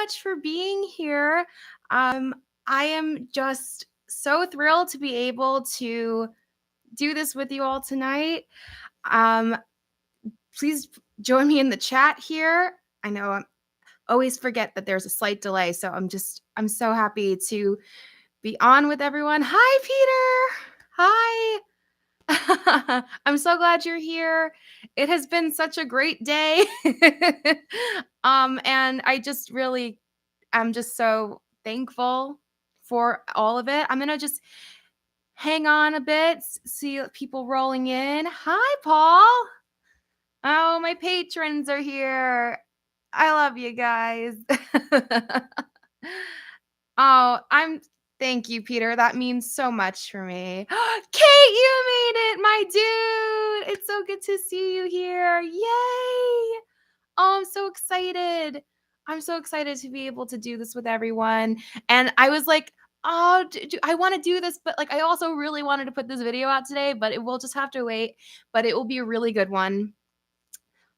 much for being here. Um, I am just so thrilled to be able to do this with you all tonight. Um, Please join me in the chat here. I know I always forget that there's a slight delay, so I'm so happy to be on with everyone. Hi, Peter. Hi. I'm so glad you're here. It has been such a great day. And I'm just so thankful for all of it. I'm going to just hang on a bit, see people rolling in. Hi, Paul. Oh, my patrons are here. I love you guys. Oh, thank you, Peter. That means so much for me. Kate, you made it, my dude. It's so good to see you here. Yay. Oh, I'm so excited. I'm so excited to be able to do this with everyone. And I was like, oh, I want to do this, but like I also really wanted to put this video out today, but it will just have to wait. But it will be a really good one.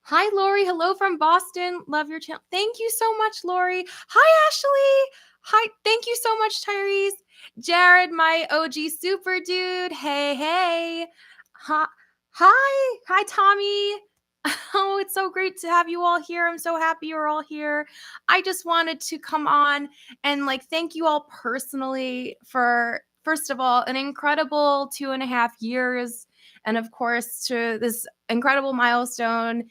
Hi, Lori. Hello from Boston. Love your channel. Thank you so much, Lori. Hi, Ashley. Hi. Thank you so much, Tyrese. Jared, my OG super dude. Hey, hey. Hi. Hi. Hi, Tommy. Oh, it's so great to have you all here. I'm so happy you're all here. I just wanted to come on and like thank you all personally for, first of all, an incredible 2.5 years. And of course, to this incredible milestone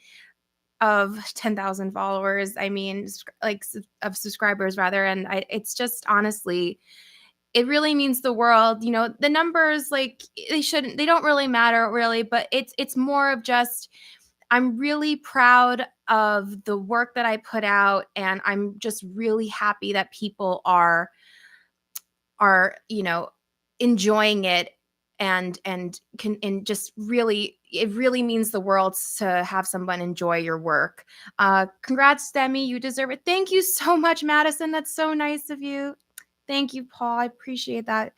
of 10,000 followers. I mean, like of subscribers rather. And it's just honestly, it really means the world. You know, the numbers, like they don't really matter really, but it's more of just, I'm really proud of the work that I put out. And I'm just really happy that people are, enjoying it and can, and just really, it really means the world to have someone enjoy your work. Congrats, Demi, you deserve it. Thank you so much, Madison. That's so nice of you. Thank you, Paul. I appreciate that.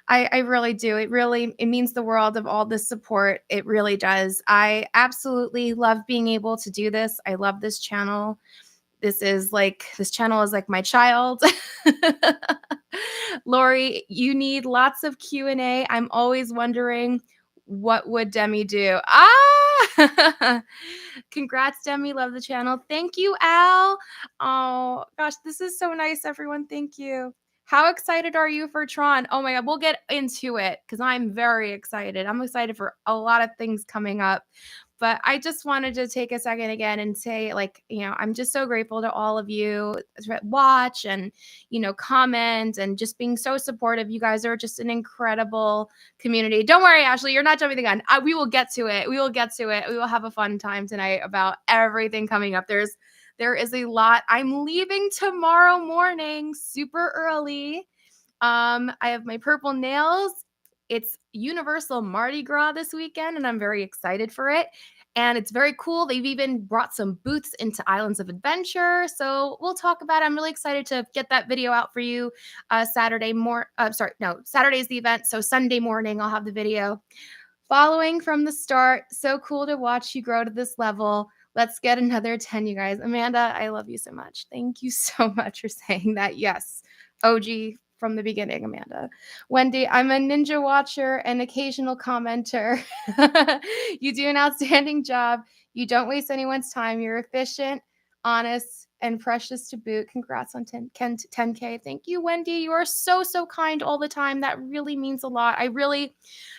I really do. It means the world of all this support. It really does. I absolutely love being able to do this. I love this channel. This channel is like my child. Lori, you need lots of Q&A. I'm always wondering, what would Demi do? Congrats, Demi. Love the channel. Thank you, Al. Oh, gosh, this is so nice, everyone. Thank you. How excited are you for Tron? Oh my God, we'll get into it because I'm very excited. I'm excited for a lot of things coming up. But I just wanted to take a second again and say, like, I'm just so grateful to all of you that watch and, comment and just being so supportive. You guys are just an incredible community. Don't worry, Ashley, you're not jumping the gun. We will get to it. We will get to it. We will have a fun time tonight about everything coming up. There is a lot. I'm leaving tomorrow morning super early. I have my purple nails. It's Universal Mardi Gras this weekend, and I'm very excited for it. And it's very cool. They've even brought some booths into Islands of Adventure. So we'll talk about it. I'm really excited to get that video out for you Saturday's the event. So Sunday morning, I'll have the video. Following from the start. So cool to watch you grow to this level. Let's get another 10, you guys. Amanda, I love you so much. Thank you so much for saying that. Yes, OG from the beginning, Amanda. Wendy, I'm a ninja watcher and occasional commenter. You do an outstanding job. You don't waste anyone's time. You're efficient, honest, and precious to boot. Congrats on 10K. Thank you, Wendy. You are so, so kind all the time. That really means a lot. I really,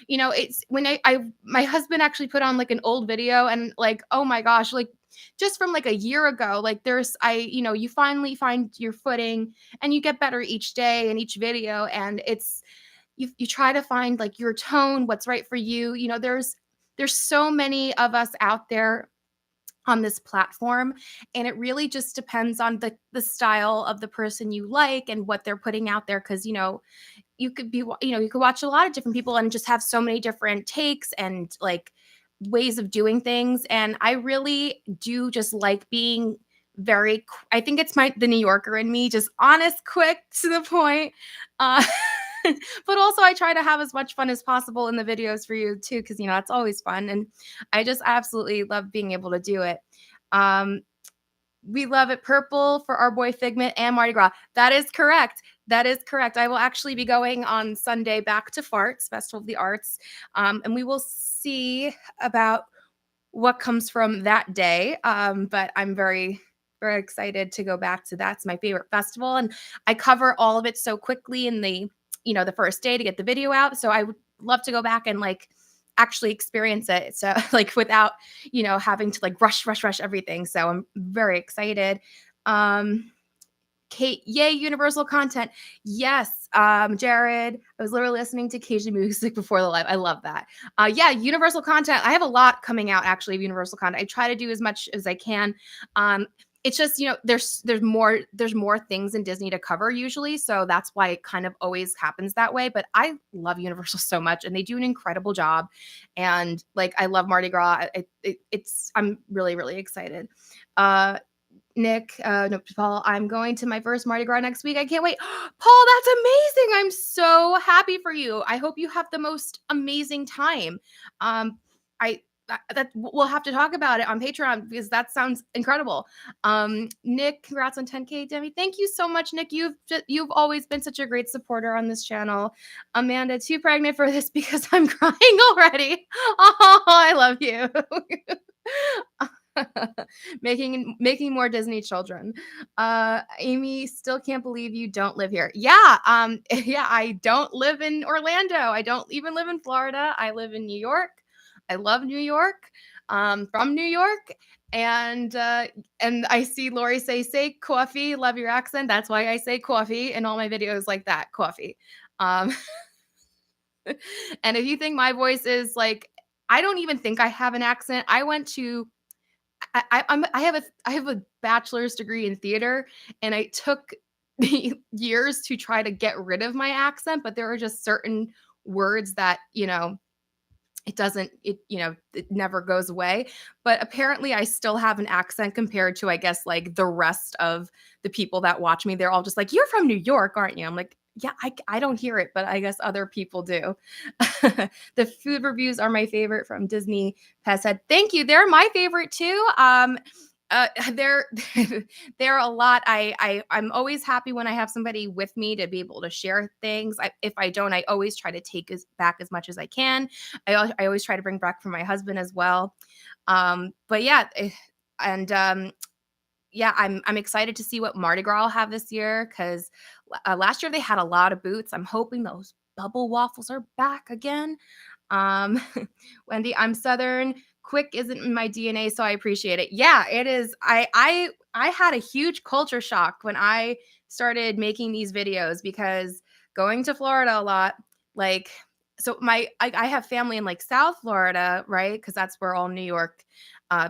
it's when my husband actually put on like an old video and like, oh my gosh, like just from like a year ago, like you finally find your footing and you get better each day and each video. And it's, you try to find like your tone, what's right for you. There's so many of us out there on this platform, and it really just depends on the style of the person you like and what they're putting out there. Cause you could watch a lot of different people and just have so many different takes and like ways of doing things. And I really do just like being I think it's the New Yorker in me, just honest, quick, to the point. But also I try to have as much fun as possible in the videos for you too, because it's always fun. And I just absolutely love being able to do it. We love it. Purple for our boy Figment and Mardi Gras. That is correct. That is correct. I will actually be going on Sunday back to Farts, Festival of the Arts, and we will see about what comes from that day. But I'm very, very excited to go back to that. It's my favorite festival, and I cover all of it so quickly in the first day to get the video out. So I would love to go back and like actually experience it. So like without having to like rush everything. So I'm very excited. Um, Kate, yay, universal content. Yes, Jared, I was literally listening to Cajun music before the live. I love that. Yeah, universal content. I have a lot coming out actually of universal content. I try to do as much as I can. It's just, there's more things in Disney to cover usually. So that's why it kind of always happens that way. But I love Universal so much and they do an incredible job. And like, I love Mardi Gras. I'm really, really excited. Nick, no, Paul, I'm going to my first Mardi Gras next week. I can't wait. Paul, that's amazing. I'm so happy for you. I hope you have the most amazing time. I that we'll have to talk about it on Patreon because that sounds incredible. Nick, congrats on 10K, Demi. Thank you so much, Nick. You've always been such a great supporter on this channel. Amanda, too pregnant for this because I'm crying already. Oh, I love you. making more Disney children. Amy, still can't believe you don't live here. Yeah, yeah, I don't live in Orlando. I don't even live in Florida. I live in New York. I love New York. From New York. And I see Lori say coffee. Love your accent. That's why I say coffee in all my videos like that. Coffee. And if you think my voice is like, I don't even think I have an accent. I went to I have a bachelor's degree in theater, and I took years to try to get rid of my accent, but there are just certain words that it never goes away. But apparently I still have an accent compared to, I guess, like the rest of the people that watch me. They're all just like, you're from New York, aren't you? I'm like, yeah, I don't hear it, but I guess other people do. The food reviews are my favorite from Disney Pet Head. Thank you. They're my favorite too. They're they're a lot. I'm always happy when I have somebody with me to be able to share things. If I don't, I always try to take back as much as I can. I always try to bring back from my husband as well. But yeah, and yeah, I'm excited to see what Mardi Gras will have this year because last year they had a lot of booths. I'm hoping those bubble waffles are back again. Um, Wendy, I'm Southern. Quick isn't in my DNA, so I appreciate it. Yeah, it is. I had a huge culture shock when I started making these videos because going to Florida a lot, like, so I have family in like South Florida, right? Because that's where all New York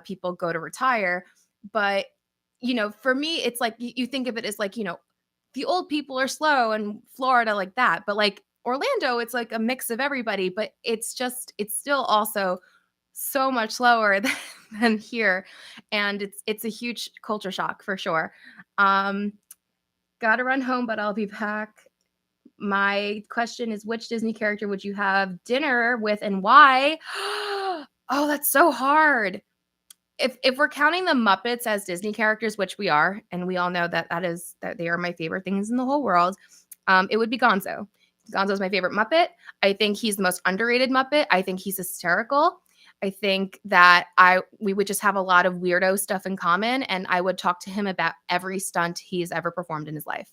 people go to retire. But for me, it's like you think of it as like the old people are slow in Florida like that, but like Orlando, it's like a mix of everybody, but it's still also so much slower than here. And it's a huge culture shock for sure. Um, Gotta run home, but I'll be back. My question is, which Disney character would you have dinner with and why? Oh, that's so hard. If we're counting the Muppets as Disney characters, which we are, and we all know that they are my favorite things in the whole world, it would be Gonzo. Gonzo's my favorite Muppet. I think he's the most underrated Muppet. I think he's hysterical. I think that we would just have a lot of weirdo stuff in common, and I would talk to him about every stunt he's ever performed in his life.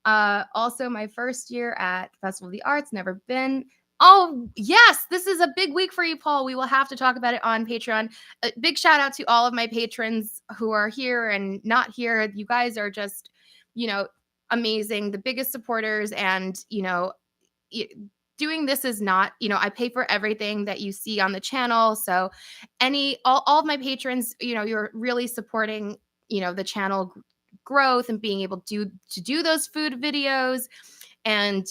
Also, my first year at Festival of the Arts, never been. Oh, yes, this is a big week for you, Paul. We will have to talk about it on Patreon. A big shout out to all of my patrons who are here and not here. You guys are just, amazing, the biggest supporters. And, doing this is not, I pay for everything that you see on the channel. So all of my patrons, you're really supporting, the channel growth and being able to do those food videos and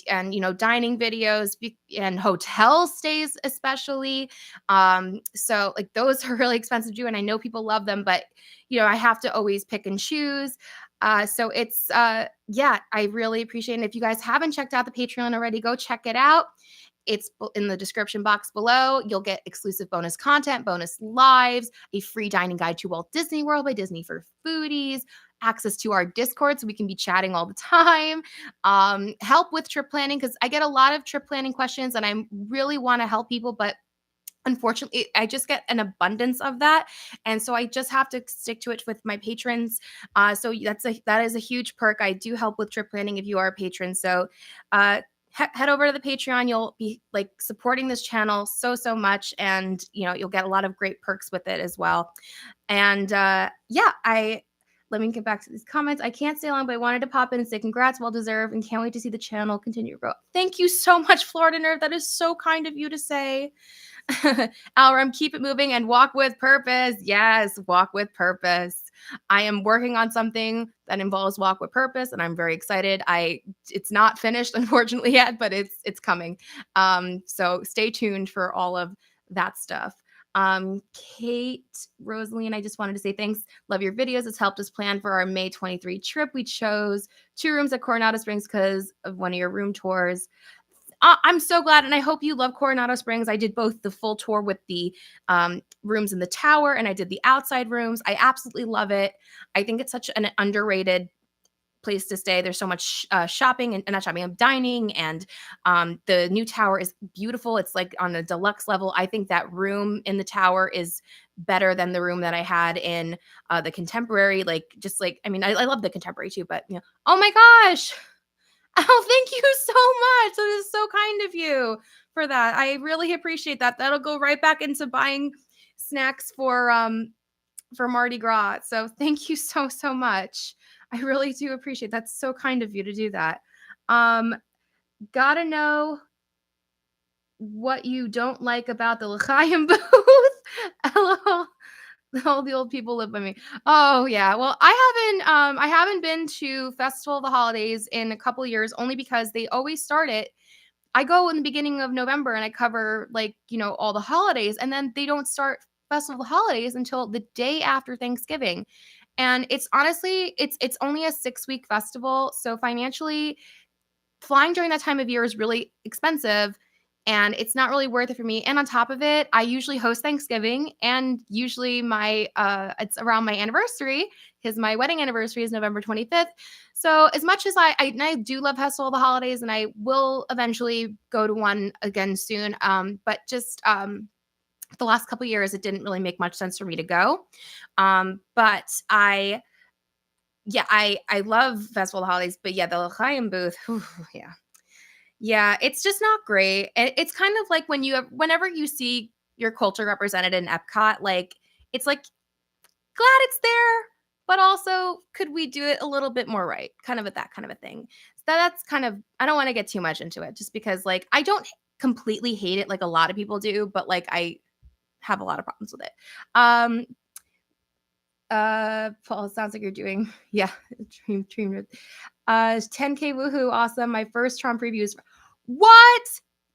dining videos and hotel stays especially. So like those are really expensive to do, and I know people love them, but I have to always pick and choose. So it's yeah, I really appreciate it. If you guys haven't checked out the Patreon already, go check it out. It's in the description box below. You'll get exclusive bonus content, bonus lives, a free dining guide to Walt Disney World by Disney for Foodies, access to our Discord so we can be chatting all the time, help with trip planning because I get a lot of trip planning questions and I really want to help people, but unfortunately, I just get an abundance of that, and so I just have to stick to it with my patrons. So that is a huge perk. I do help with trip planning if you are a patron. So head over to the Patreon. You'll be like supporting this channel so much, and you'll get a lot of great perks with it as well. And let me get back to these comments. I can't stay long, but I wanted to pop in and say congrats, well deserved, and can't wait to see the channel continue to grow. Thank you so much, Florida Nerve. That is so kind of you to say. Alram, keep it moving and walk with purpose. Yes, walk with purpose. I am working on something that involves walk with purpose, and I'm very excited. It's not finished, unfortunately, yet, but it's coming. So stay tuned for all of that stuff. Kate Rosaline, I just wanted to say thanks. Love your videos. It's helped us plan for our May 23 trip. We chose 2 rooms at Coronado Springs because of one of your room tours. I'm so glad, and I hope you love Coronado Springs. I did both the full tour with the rooms in the tower, and I did the outside rooms. I absolutely love it. I think it's such an underrated place to stay. There's so much shopping and not shopping, dining, and the new tower is beautiful. It's like on a deluxe level. I think that room in the tower is better than the room that I had in the contemporary. I love the contemporary too, but oh my gosh. Oh, thank you so much. That is so kind of you for that. I really appreciate that. That'll go right back into buying snacks for Mardi Gras. So thank you so much. I really do appreciate that. That's so kind of you to do that. Gotta know what you don't like about the L'chaim booth. LOL. All the old people live by me. Oh yeah. Well, I haven't been to Festival of the Holidays in a couple years only because they always start it. I go in the beginning of November and I cover all the holidays, and then they don't start Festival of the Holidays until the day after Thanksgiving. And it's honestly it's only a 6-week festival, so financially flying during that time of year is really expensive and it's not really worth it for me. And on top of it, I usually host Thanksgiving, and usually it's around my anniversary because my wedding anniversary is November 25th. So as much as I do love Festival of the Holidays, and I will eventually go to one again soon, but just the last couple years, it didn't really make much sense for me to go. But I love Festival of the Holidays, but yeah, the L'chaim booth, whew, yeah. Yeah, it's just not great. It's kind of like whenever you see your culture represented in Epcot, it's like glad it's there, but also could we do it a little bit more right? Kind of that kind of a thing. So that's kind of, I don't want to get too much into it just because I don't completely hate it like a lot of people do, but I have a lot of problems with it. Paul, it sounds like you're doing, yeah, dream. 10K woohoo, awesome. My first Tron preview is, what?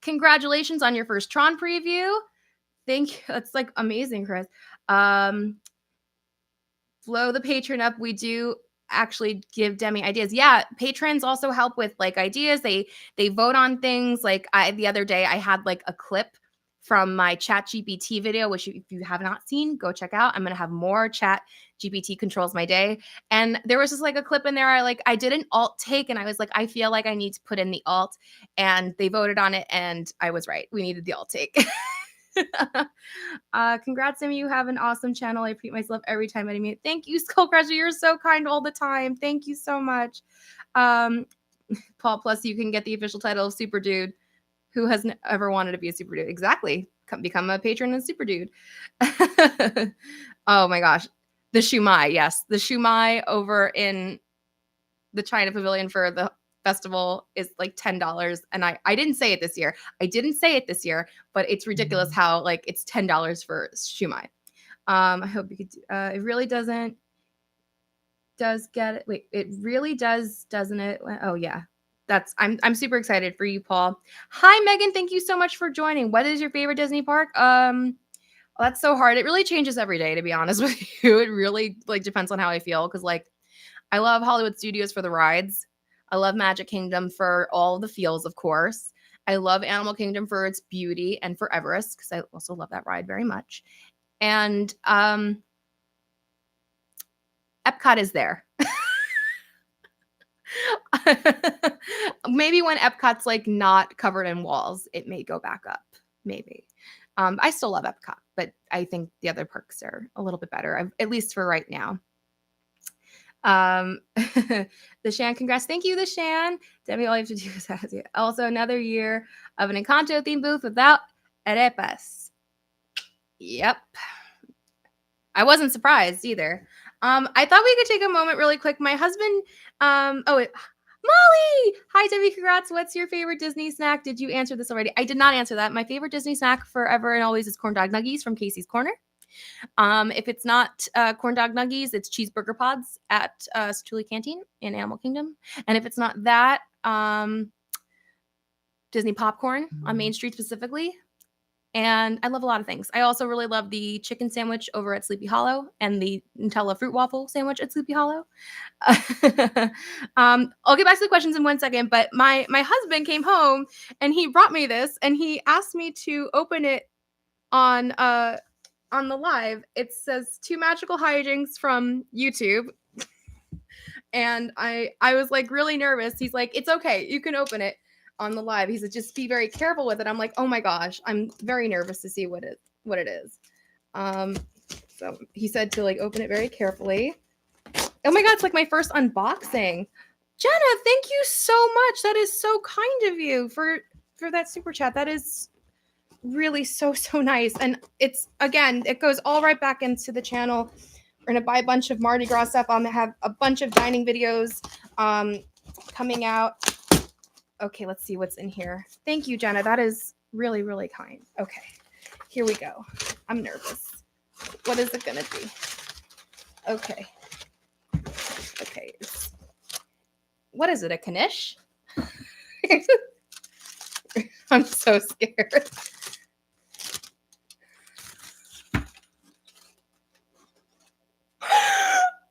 Congratulations on your first Tron preview. Thank you. That's amazing, Chris. Blow the patron up. We do actually give Demi ideas. Yeah, patrons also help with ideas. They vote on things. The other day I had a clip from my Chat GPT video, which if you have not seen, go check out. I'm going to have more Chat GPT controls my day. And there was just a clip in there. I did an alt take and I was I feel like I need to put in the alt, and they voted on it and I was right. We needed the alt take. Congrats, Sammy. You have an awesome channel. I repeat myself every time I meet. Thank you, Skullcrusher. You're so kind all the time. Thank you so much. Paul, plus you can get the official title of Super Dude. Who hasn't ever wanted to be a super dude? Exactly. Become a patron and super dude. Oh my gosh. The Shumai. Yes. The Shumai over in the China Pavilion for the festival is $10. And I didn't say it this year. But it's ridiculous how it's $10 for Shumai. I hope you could, it really does get it. Wait, it really does, doesn't it? Oh yeah. I'm super excited for you, Paul. Hi, Megan. Thank you so much for joining. What is your favorite Disney park? Well, that's so hard. It really changes every day, to be honest with you. It really depends on how I feel. Cause I love Hollywood Studios for the rides. I love Magic Kingdom for all the feels, of course. I love Animal Kingdom for its beauty and for Everest because I also love that ride very much. And Epcot is there. Maybe when Epcot's like not covered in walls, it may go back up. Maybe. I still love Epcot, but I think the other parks are a little bit better, at least for right now. The Shan, congrats. Thank you, the Shan. Debbie, all you have to do is ask you. Also, another year of an Encanto theme booth without arepas. Yep. I wasn't surprised either. I thought we could take a moment really quick. My husband, Molly! Hi, Debbie, congrats. What's your favorite Disney snack? Did you answer this already? I did not answer that. My favorite Disney snack forever and always is corn dog nuggies from Casey's Corner. If it's not corn dog nuggies, it's cheeseburger pods at Stuli Canteen in Animal Kingdom. And if it's not that, Disney popcorn on Main Street specifically. And I love a lot of things. I also really love the chicken sandwich over at Sleepy Hollow and the Nutella fruit waffle sandwich at Sleepy Hollow. I'll get back to the questions in 1 second, but my husband came home and he brought me this and he asked me to open it on the live. It says 2 magical hijinks from YouTube. And I was like really nervous. He's like, it's okay, you can open it on the live. He said, just be very careful with it. I'm like, oh my gosh, I'm very nervous to see what it is. So he said to like open it very carefully. Oh my god, it's like my first unboxing. Jenna, thank you so much. That is so kind of you for that super chat. That is really so nice. And it's, again, it goes all right back into the channel. We're gonna buy a bunch of Mardi Gras stuff. I'm gonna have a bunch of dining videos coming out. Okay, let's see what's in here. Thank you, Jenna. That is really, really kind. Okay, here we go. I'm nervous. What is it gonna be? Okay. Okay. What is it, a Knish? I'm so scared.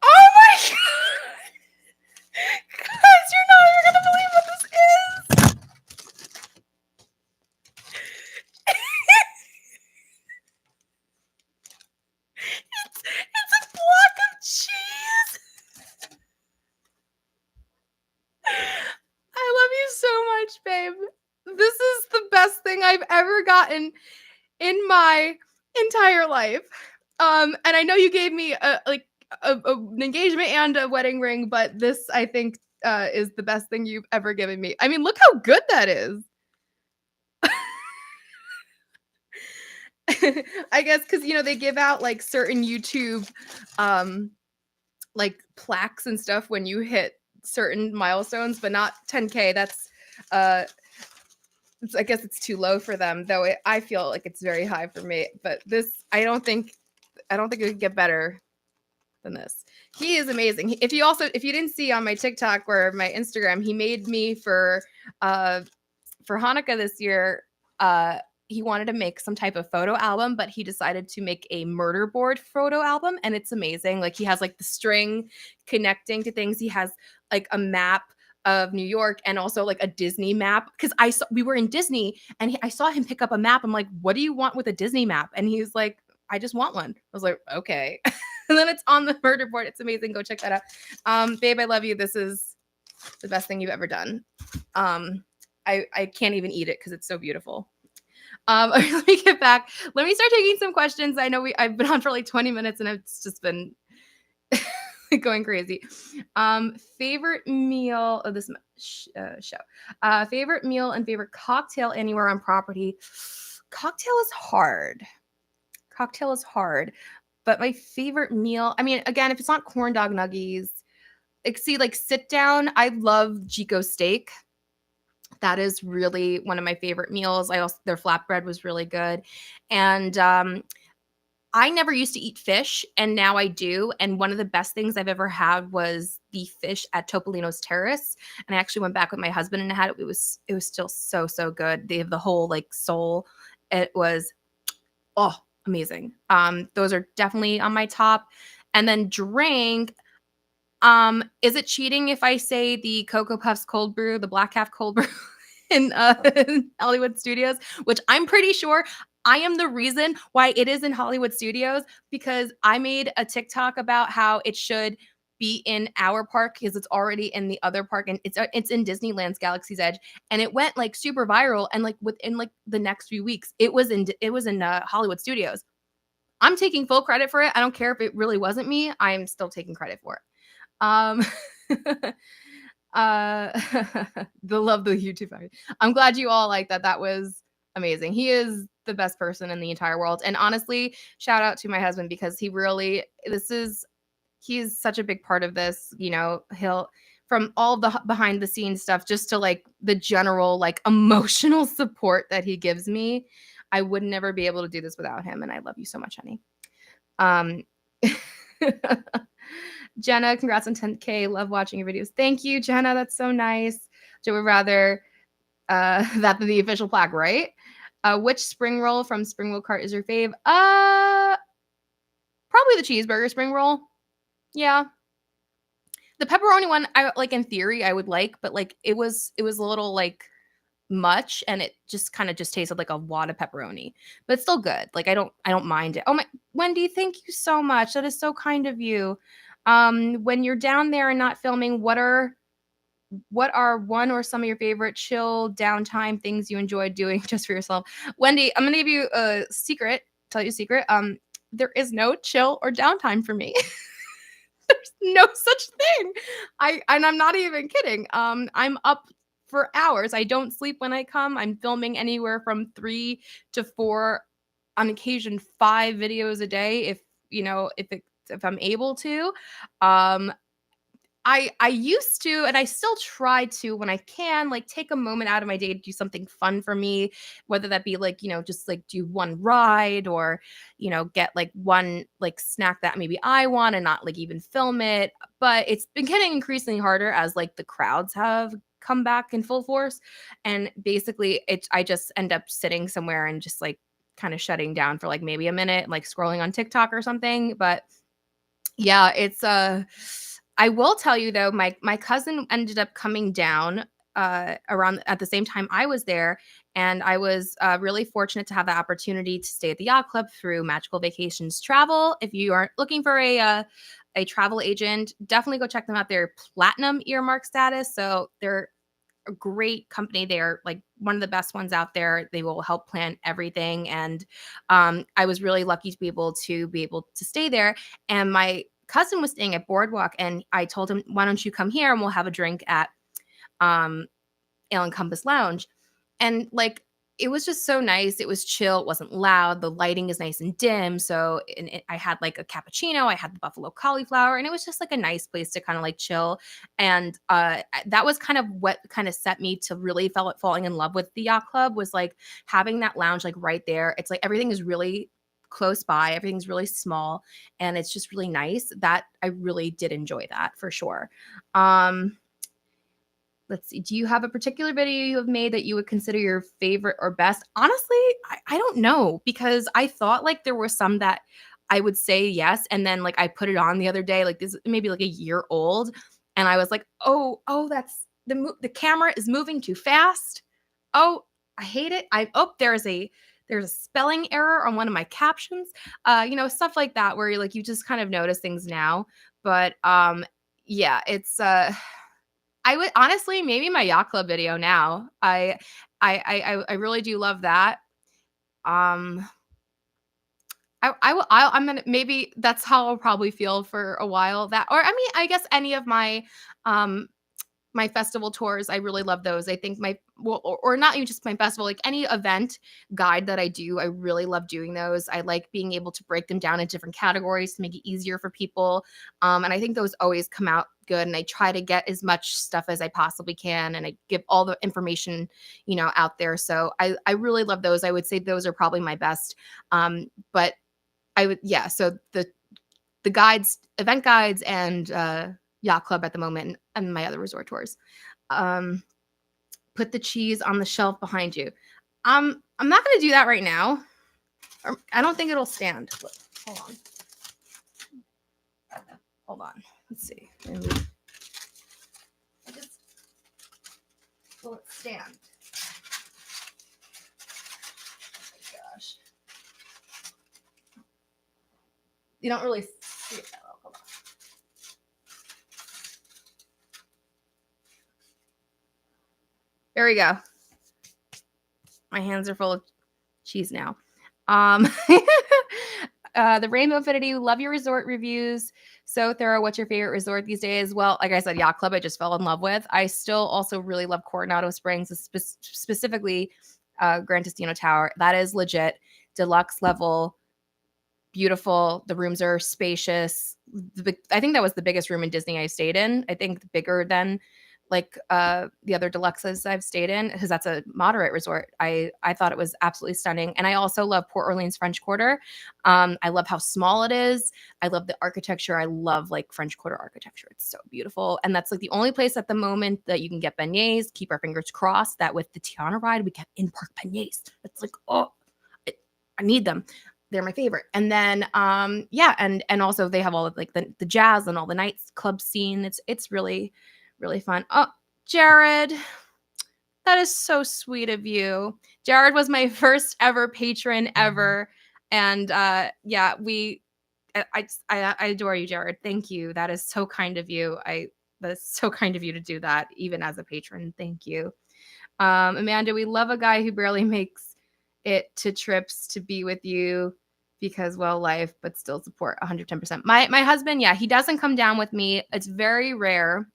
Oh my god! Guys, you're not even gonna believe what this is! It's a block of cheese! I love you so much, babe. This is the best thing I've ever gotten in my entire life. And I know you gave me an engagement and a wedding ring, but this, I think, is the best thing you've ever given me. I mean, look how good that is. I guess because, you know, they give out like certain YouTube like plaques and stuff when you hit certain milestones, but not 10K. That's I guess it's too low for them, though I feel like it's very high for me. But this, I don't think it could get better than this. He is amazing. If you didn't see on my TikTok or my Instagram, he made me for Hanukkah this year. He wanted to make some type of photo album, but he decided to make a murder board photo album, and it's amazing. Like, he has like the string connecting to things. He has like a map of New York and also like a Disney map, because we were in Disney and I saw him pick up a map. I'm like, what do you want with a Disney map? And he's like, I just want one. I was like, okay. And then it's on the murder board. It's amazing. Go check that out. Babe, I love you. This is the best thing you've ever done. I can't even eat it because it's so beautiful. Let me get back. Let me start taking some questions. I know I've been on for like 20 minutes and it's just been going crazy. Favorite meal of this show. Favorite meal and favorite cocktail anywhere on property. Cocktail is hard. But my favorite meal, I mean, again, if it's not corn dog nuggies, like sit down, I love Chico steak. That is really one of my favorite meals. Their flatbread was really good. And I never used to eat fish, and now I do. And one of the best things I've ever had was the fish at Topolino's Terrace. And I actually went back with my husband and had it. It was still so good. They have the whole like sole. It was amazing. Those are definitely on my top. And then drink. Is it cheating if I say the Cocoa Puffs cold brew, the Black Calf cold brew? in Hollywood studios, which I'm pretty sure I am the reason why it is in Hollywood studios, because I made a TikTok about how it should be in our park because it's already in the other park, and it's in Disneyland's Galaxy's Edge, and it went like super viral, and like within like the next few weeks it was in Hollywood studios. I'm taking full credit for it. I don't care if it really wasn't me. I'm still taking credit for it. Um Uh, the love the YouTube family. I'm glad you all like that. That was amazing. He is the best person in the entire world. And honestly, shout out to my husband because he's such a big part of this. He'll from all the behind the scenes stuff just to like the general like emotional support that he gives me. I would never be able to do this without him. And I love you so much, honey. Um Jenna, congrats on 10K. Love watching your videos. Thank you, Jenna. That's so nice. So we'd rather that than the official plaque, right? Which spring roll from Spring Roll Cart is your fave? Probably the cheeseburger spring roll. Yeah. The pepperoni one, I like in theory I would like, but like it was a little like much, and it just kind of just tasted like a wad of pepperoni, but it's still good. Like I don't mind it. Oh my, Wendy, thank you so much. That is so kind of you. When you're down there and not filming, what are one or some of your favorite chill downtime things you enjoy doing just for yourself? Wendy, I'm gonna give you a secret. Tell you a secret. There is no chill or downtime for me. There's no such thing. I'm not even kidding. I'm up for hours. I don't sleep when I come. I'm filming anywhere from 3 to 4, on occasion 5 videos a day if I'm able to. Um I used to, and I still try to when I can, like take a moment out of my day to do something fun for me, whether that be like, just like do one ride, or, get like one like snack that maybe I want and not like even film it. But it's been getting increasingly harder as like the crowds have come back in full force. And basically I just end up sitting somewhere and just like kind of shutting down for like maybe a minute, like scrolling on TikTok or something. But yeah, it's I will tell you though, my cousin ended up coming down around at the same time I was there, and I was really fortunate to have the opportunity to stay at the yacht club through Magical Vacations Travel. If you are looking for a travel agent, definitely go check them out. They're platinum earmark status, so they're a great company. They're like one of the best ones out there. They will help plan everything. And I was really lucky to be able to stay there. And my cousin was staying at Boardwalk, and I told him, why don't you come here and we'll have a drink at um, Ale and Compass Lounge. And like, it was just so nice. It was chill. It wasn't loud. The lighting is nice and dim. So I had like a cappuccino. I had the buffalo cauliflower, and it was just like a nice place to kind of like chill. And that was kind of what kind of set me to really falling in love with the yacht club, was like having that lounge like right there. It's like everything is really close by. Everything's really small, and it's just really nice. That I really did enjoy that for sure. Let's see. Do you have a particular video you have made that you would consider your favorite or best? Honestly, I don't know, because I thought like there were some that I would say yes. And then like I put it on the other day, like this maybe like a year old. And I was like, oh, that's the camera is moving too fast. Oh, I hate it. There's a spelling error on one of my captions. Stuff like that where you like you just kind of notice things now. But yeah, it's I would honestly maybe my yacht club video now. I really do love that. Um, I'm gonna maybe that's how I'll probably feel for a while. That, or I mean, I guess any of um my festival tours, I really love those. I think or not even just my festival, like any event guide that I do, I really love doing those. I like being able to break them down in different categories to make it easier for people. And I think those always come out good. And I try to get as much stuff as I possibly can, and I give all the information, out there. So I really love those. I would say those are probably my best. But yeah. So the guides, event guides, and yacht club at the moment, and my other resort tours. Put the cheese on the shelf behind you. I'm not going to do that right now. I don't think it'll stand. Hold on. Let's see. Will it stand? You don't really see it that well. Hold on. There we go. My hands are full of cheese now. The Rainbow Infinity, love your resort reviews. So thorough. What's your favorite resort these days? Well, like I said, Yacht Club, I just fell in love with. I still also really love Coronado Springs, specifically Gran Destino Tower. That is legit. Deluxe level, beautiful. The rooms are spacious. I think that was the biggest room in Disney I stayed in. I think bigger than like the other deluxes I've stayed in, because that's a moderate resort. I thought it was absolutely stunning. And I also love Port Orleans French Quarter. I love how small it is. I love the architecture. I love like French Quarter architecture. It's so beautiful. And that's like the only place at the moment that you can get beignets. Keep our fingers crossed that with the Tiana ride, we get in-park beignets. It's like, oh, I need them. They're my favorite. And then yeah, and also they have all of like the jazz and all the nights club scene. It's really, really fun. Oh, Jared, that is so sweet of you. Jared was my first ever patron ever. And yeah, I adore you, Jared. Thank you. That is so kind of you. That's so kind of you to do that, even as a patron. Thank you. Amanda, we love a guy who barely makes it to trips to be with you because, well, life, but still support 110%. My husband, yeah, he doesn't come down with me. It's very rare.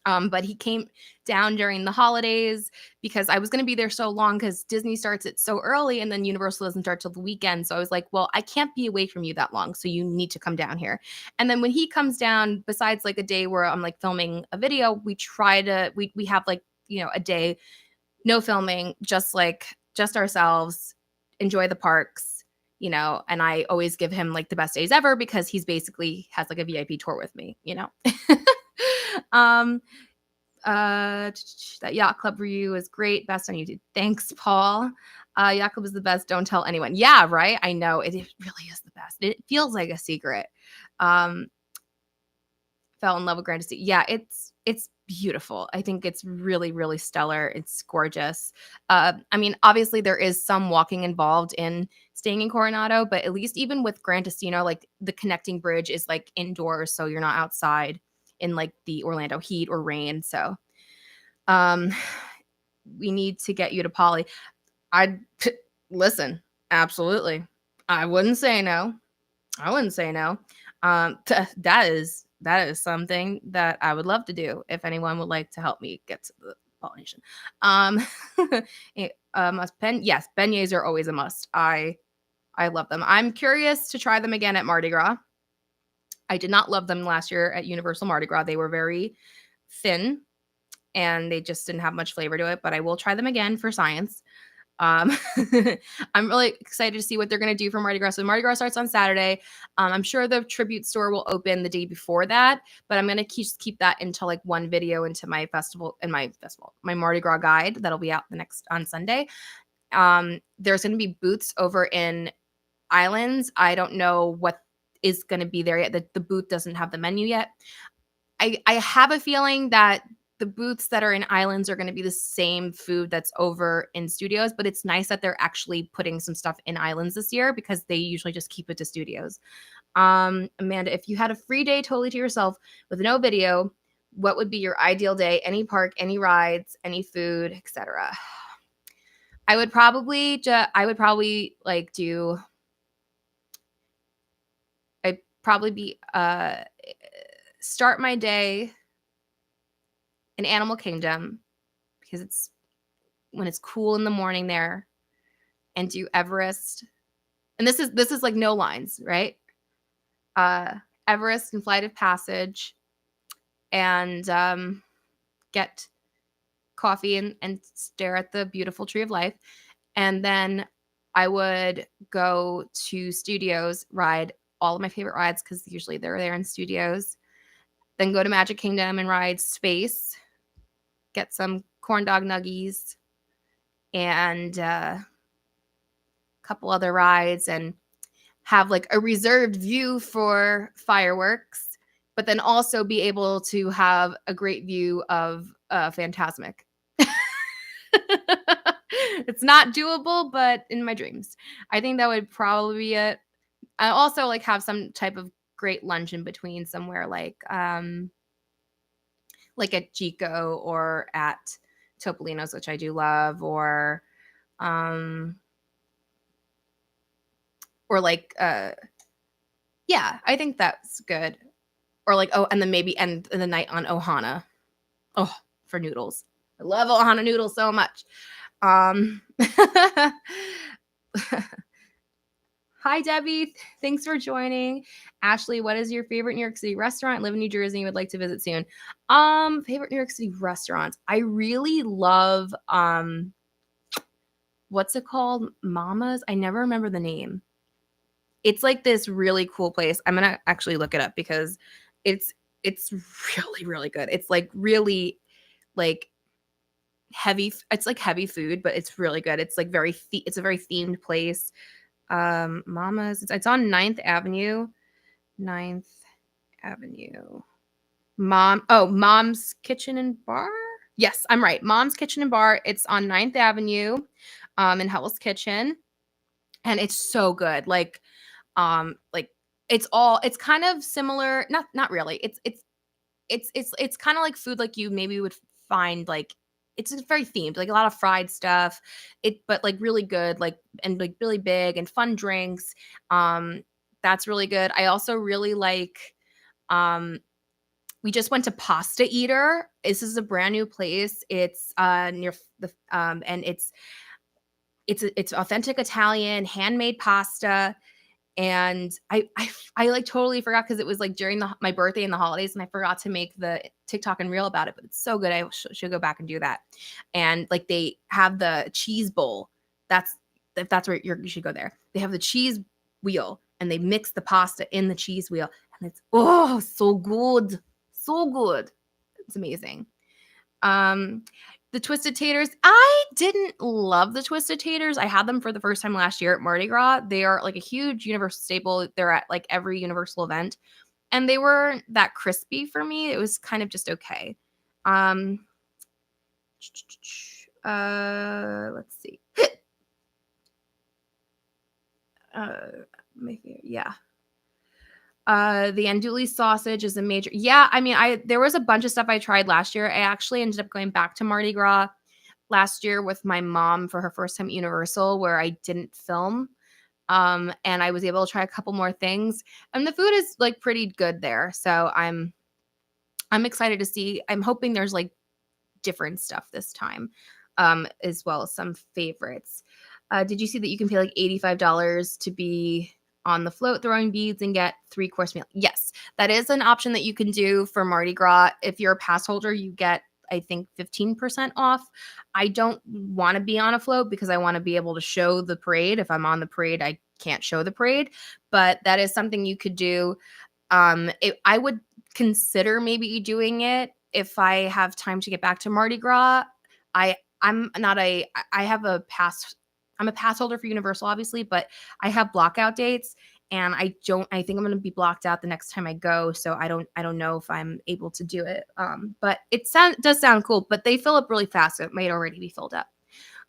But he came down during the holidays because I was going to be there so long because Disney starts it so early and then Universal doesn't start till the weekend. So I was like, well, I can't be away from you that long. So you need to come down here. And then when he comes down, besides like a day where I'm like filming a video, we have like, a day, no filming, just ourselves, enjoy the parks, and I always give him like the best days ever because he's basically has like a VIP tour with me, that Yacht Club review is great. Best on YouTube. Thanks, Paul. Yacht Club is the best. Don't tell anyone. Yeah, right. I know it really is the best. It feels like a secret. Fell in love with Grand Estate. Yeah, it's beautiful. I think it's really, really stellar. It's gorgeous. I mean, obviously there is some walking involved in staying in Coronado, but at least even with Gran Destino, like the connecting bridge is like indoors, so you're not outside in like the Orlando heat or rain. So we need to get you to Poly. I'd listen, absolutely. I wouldn't say no. That is something that I would love to do if anyone would like to help me get to the pollination. Yes, beignets are always a must. I love them. I'm curious to try them again at Mardi Gras. I did not love them last year at Universal Mardi Gras. They were very thin and they just didn't have much flavor to it, but I will try them again for science. I'm really excited to see what they're going to do for Mardi Gras. So Mardi Gras starts on Saturday. I'm sure the tribute store will open the day before that, but I'm going to keep that until like one video into my my Mardi Gras guide that'll be out on Sunday. There's going to be booths over in Islands. I don't know what is going to be there yet. The booth doesn't have the menu yet. I have a feeling that the booths that are in Islands are going to be the same food that's over in Studios, but it's nice that they're actually putting some stuff in Islands this year because they usually just keep it to Studios. Amanda, if you had a free day totally to yourself with no video, what would be your ideal day? Any park, any rides, any food, etc. I would probably like do. I'd probably be start my day in Animal Kingdom because it's when it's cool in the morning there, and do Everest. And this is like no lines, right? Everest and Flight of Passage, and get coffee and stare at the beautiful Tree of Life. And then I would go to Studios, ride all of my favorite rides because usually they're there in Studios. Then go to Magic Kingdom and ride Space, get some corn dog nuggies and a couple other rides, and have like a reserved view for fireworks, but then also be able to have a great view of Fantasmic. It's not doable, but in my dreams. I think that would probably be it. I also like have some type of great lunch in between somewhere like at Chico or at Topolino's, which I do love, um or like yeah, I think that's good. Or like, oh, and then maybe end the night on Ohana. Oh, for noodles. I love Ohana noodles so much. Um Hi, Debbie. Thanks for joining. Ashley, what is your favorite New York City restaurant? Live in New Jersey and would like to visit soon. Favorite New York City restaurants. I really love what's it called? Mama's. I never remember the name. It's like this really cool place. I'm gonna actually look it up because it's it's really, really good. It's like really like heavy. It's like heavy food, but it's really good. It's like it's a very themed place. Mama's. It's on Ninth Avenue. Ninth Avenue. Mom's Kitchen and Bar. Yes, I'm right. Mom's Kitchen and Bar. It's on Ninth Avenue, in Hell's Kitchen, and it's so good. Like it's kind of similar. Not really. It's kind of like food like you maybe would find like it's very themed, like a lot of fried stuff. But like really good, like and like really big and fun drinks. That's really good. I also really like um we just went to Pasta Eater. This is a brand new place. It's near the and it's authentic Italian handmade pasta. And I like totally forgot because it was like during my birthday and the holidays, and I forgot to make the TikTok and reel about it. But it's so good. I should go back and do that. And like they have the cheese bowl. That's if that's where you should go there. They have the cheese wheel, and they mix the pasta in the cheese wheel, and it's so good, so good. It's amazing. Um, the Twisted Taters, I didn't love the Twisted Taters. I had them for the first time last year at Mardi Gras. They are like a huge Universal staple. They're at like every Universal event, and they weren't that crispy for me. It was kind of just okay. Um, let's see. My favorite, yeah. The andouille sausage is a major. Yeah, I mean, there was a bunch of stuff I tried last year. I actually ended up going back to Mardi Gras last year with my mom for her first time at Universal, where I didn't film. And I was able to try a couple more things, and the food is like pretty good there. So I'm excited to see. I'm hoping there's like different stuff this time, as well as some favorites. Did you see that you can pay like $85 to be on the float throwing beads and get 3-course meal? Yes, that is an option that you can do for Mardi Gras. If you're a pass holder, you get, I think, 15% off. I don't want to be on a float because I want to be able to show the parade. If I'm on the parade, I can't show the parade, but that is something you could do. I would consider maybe doing it if I have time to get back to Mardi Gras. I'm not a I have a pass. I'm a pass holder for Universal, obviously, but I have blockout dates, and I think I'm going to be blocked out the next time I go. So I don't know if I'm able to do it. But does sound cool. But they fill up really fast, so it might already be filled up.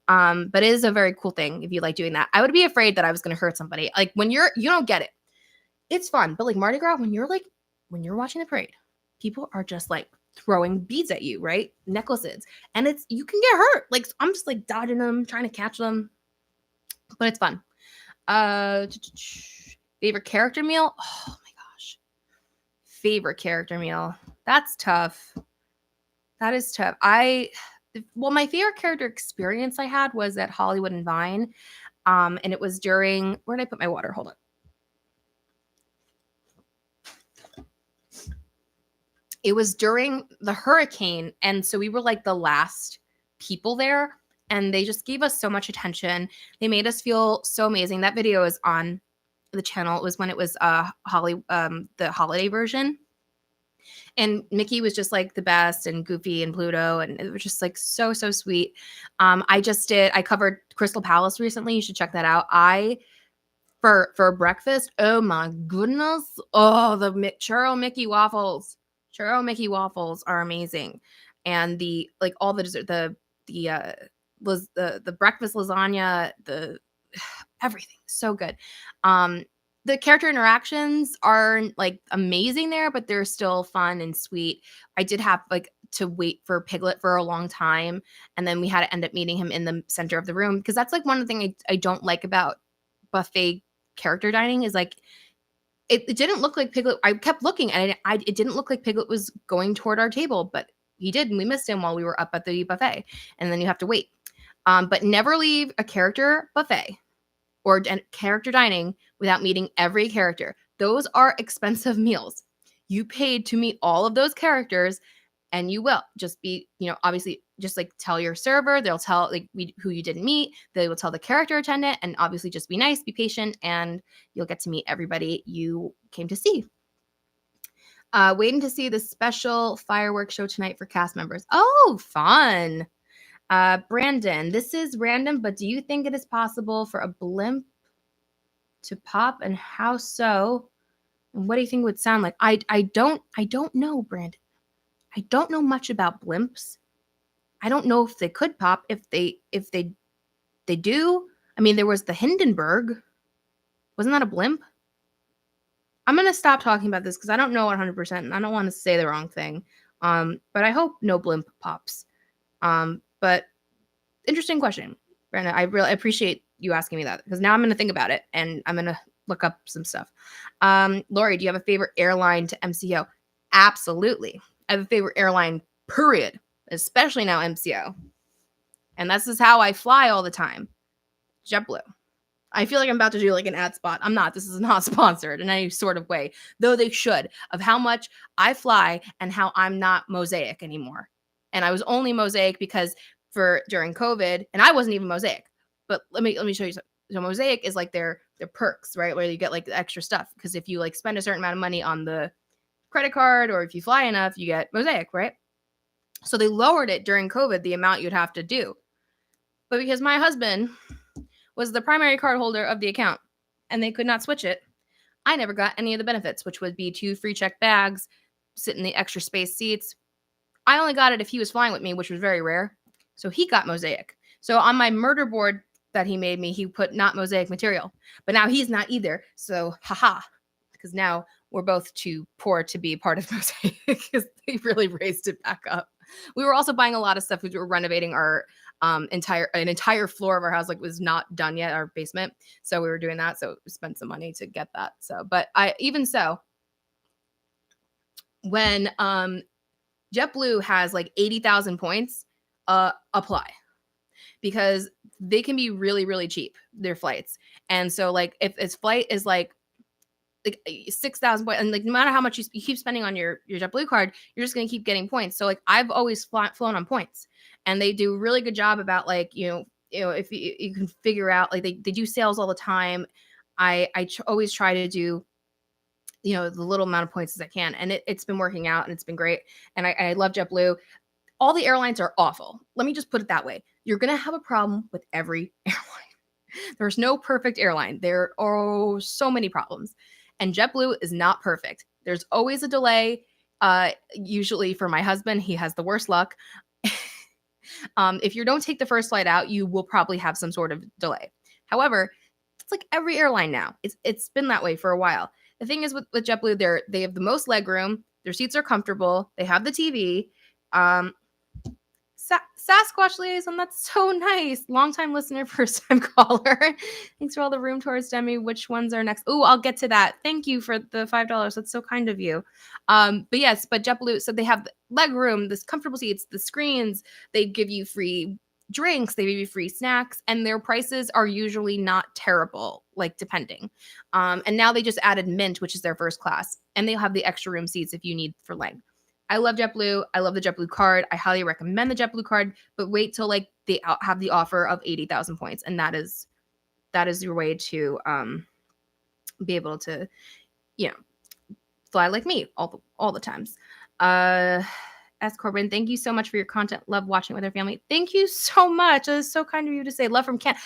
But it is a very cool thing if you like doing that. I would be afraid that I was going to hurt somebody. Like when you don't get it, it's fun. But like Mardi Gras, when you're watching the parade, people are just like throwing beads at you, right? Necklaces. And you can get hurt. Like I'm just like dodging them, trying to catch them. But it's fun. Favorite character meal? Oh my gosh. Favorite character meal. That's tough. That is tough. My favorite character experience I had was at Hollywood and Vine. And it was during, where did I put my water? Hold on. It was during the hurricane. And so we were like the last people there. And they just gave us so much attention. They made us feel so amazing. That video is on the channel. It was when it was the holiday version. And Mickey was just like the best, and Goofy and Pluto, and it was just like so sweet. I covered Crystal Palace recently. You should check that out. For breakfast, oh my goodness. Oh, the Churro Mickey waffles. Churro Mickey waffles are amazing. And all the dessert, the breakfast lasagna, the everything so good. The character interactions aren't, like, amazing there, but they're still fun and sweet. I did have, like, to wait for Piglet for a long time, and then we had to end up meeting him in the center of the room, because that's, like, one of the things I don't like about buffet character dining is, like, it didn't look like Piglet. I kept looking, and it didn't look like Piglet was going toward our table, but he did, and we missed him while we were up at the buffet, and then you have to wait. But never leave a character buffet or character dining without meeting every character. Those are expensive meals. You paid to meet all of those characters, and you will just be, obviously, just like tell your server, they'll tell like who you didn't meet, they will tell the character attendant, and obviously just be nice, be patient, and you'll get to meet everybody you came to see. Waiting to see the special fireworks show tonight for cast members. Oh, fun. Brandon, this is random, but do you think it is possible for a blimp to pop, and how so? And what do you think it would sound like? I don't know, Brandon. I don't know much about blimps. I don't know if they could pop. If they do. I mean, there was the Hindenburg. Wasn't that a blimp? I'm gonna stop talking about this because I don't know 100%, and I don't want to say the wrong thing. But I hope no blimp pops. But interesting question, Brandon. I really appreciate you asking me that, because now I'm going to think about it, and I'm going to look up some stuff. Lori, do you have a favorite airline to MCO? Absolutely. I have a favorite airline, period, especially now MCO. And this is how I fly all the time. JetBlue. I feel like I'm about to do like an ad spot. I'm not. This is not sponsored in any sort of way, though they should, of how much I fly and how I'm not Mosaic anymore. And I was only Mosaic because during COVID, and I wasn't even Mosaic. But let me show you something. So Mosaic is like their perks, right? Where you get like the extra stuff. Because if you like spend a certain amount of money on the credit card, or if you fly enough, you get Mosaic, right? So they lowered it during COVID, the amount you'd have to do. But because my husband was the primary card holder of the account and they could not switch it, I never got any of the benefits, which would be 2 free checked bags, sit in the extra space seats. I only got it if he was flying with me, which was very rare. So he got Mosaic. So on my murder board that he made me, he put not Mosaic material. But now he's not either. So haha, because now we're both too poor to be part of Mosaic, because they really raised it back up. We were also buying a lot of stuff. We were renovating our entire floor of our house, like was not done yet, our basement. So we were doing that. So we spent some money to get that. So, but when JetBlue has like 80,000 points, apply, because they can be really, really cheap, their flights. And so like if its flight is like 6,000 points, and like no matter how much you keep spending on your JetBlue card, you're just going to keep getting points. So like I've always flown on points, and they do a really good job about like, if you can figure out, like they do sales all the time. I always try to do, the little amount of points as I can, and it's been working out, and it's been great. And I love JetBlue. All the airlines are awful. Let me just put it that way. You're going to have a problem with every airline. There's no perfect airline. There are so many problems. And JetBlue is not perfect. There's always a delay. Usually for my husband, he has the worst luck. If you don't take the first flight out, you will probably have some sort of delay. However, it's like every airline now. It's been that way for a while. The thing is with JetBlue, they have the most leg room. Their seats are comfortable. They have the TV. Sasquatch liaison, that's so nice. Long-time listener, first-time caller. Thanks for all the room tours, Demi. Which ones are next? Oh, I'll get to that. Thank you for the $5. That's so kind of you. But JetBlue, so they have the leg room, this comfortable seats, the screens. They give you free drinks. They give you free snacks, and their prices are usually not terrible, like depending. And now they just added Mint, which is their first class, and they'll have the extra room seats if you need for leg. I love JetBlue. I love the JetBlue card. I highly recommend the JetBlue card, but wait till like they have the offer of 80,000 points. And that is your way to be able to, fly like me all the times. S. Corbin, thank you so much for your content. Love watching it with our family. Thank you so much. That is so kind of you to say. Love from Canada.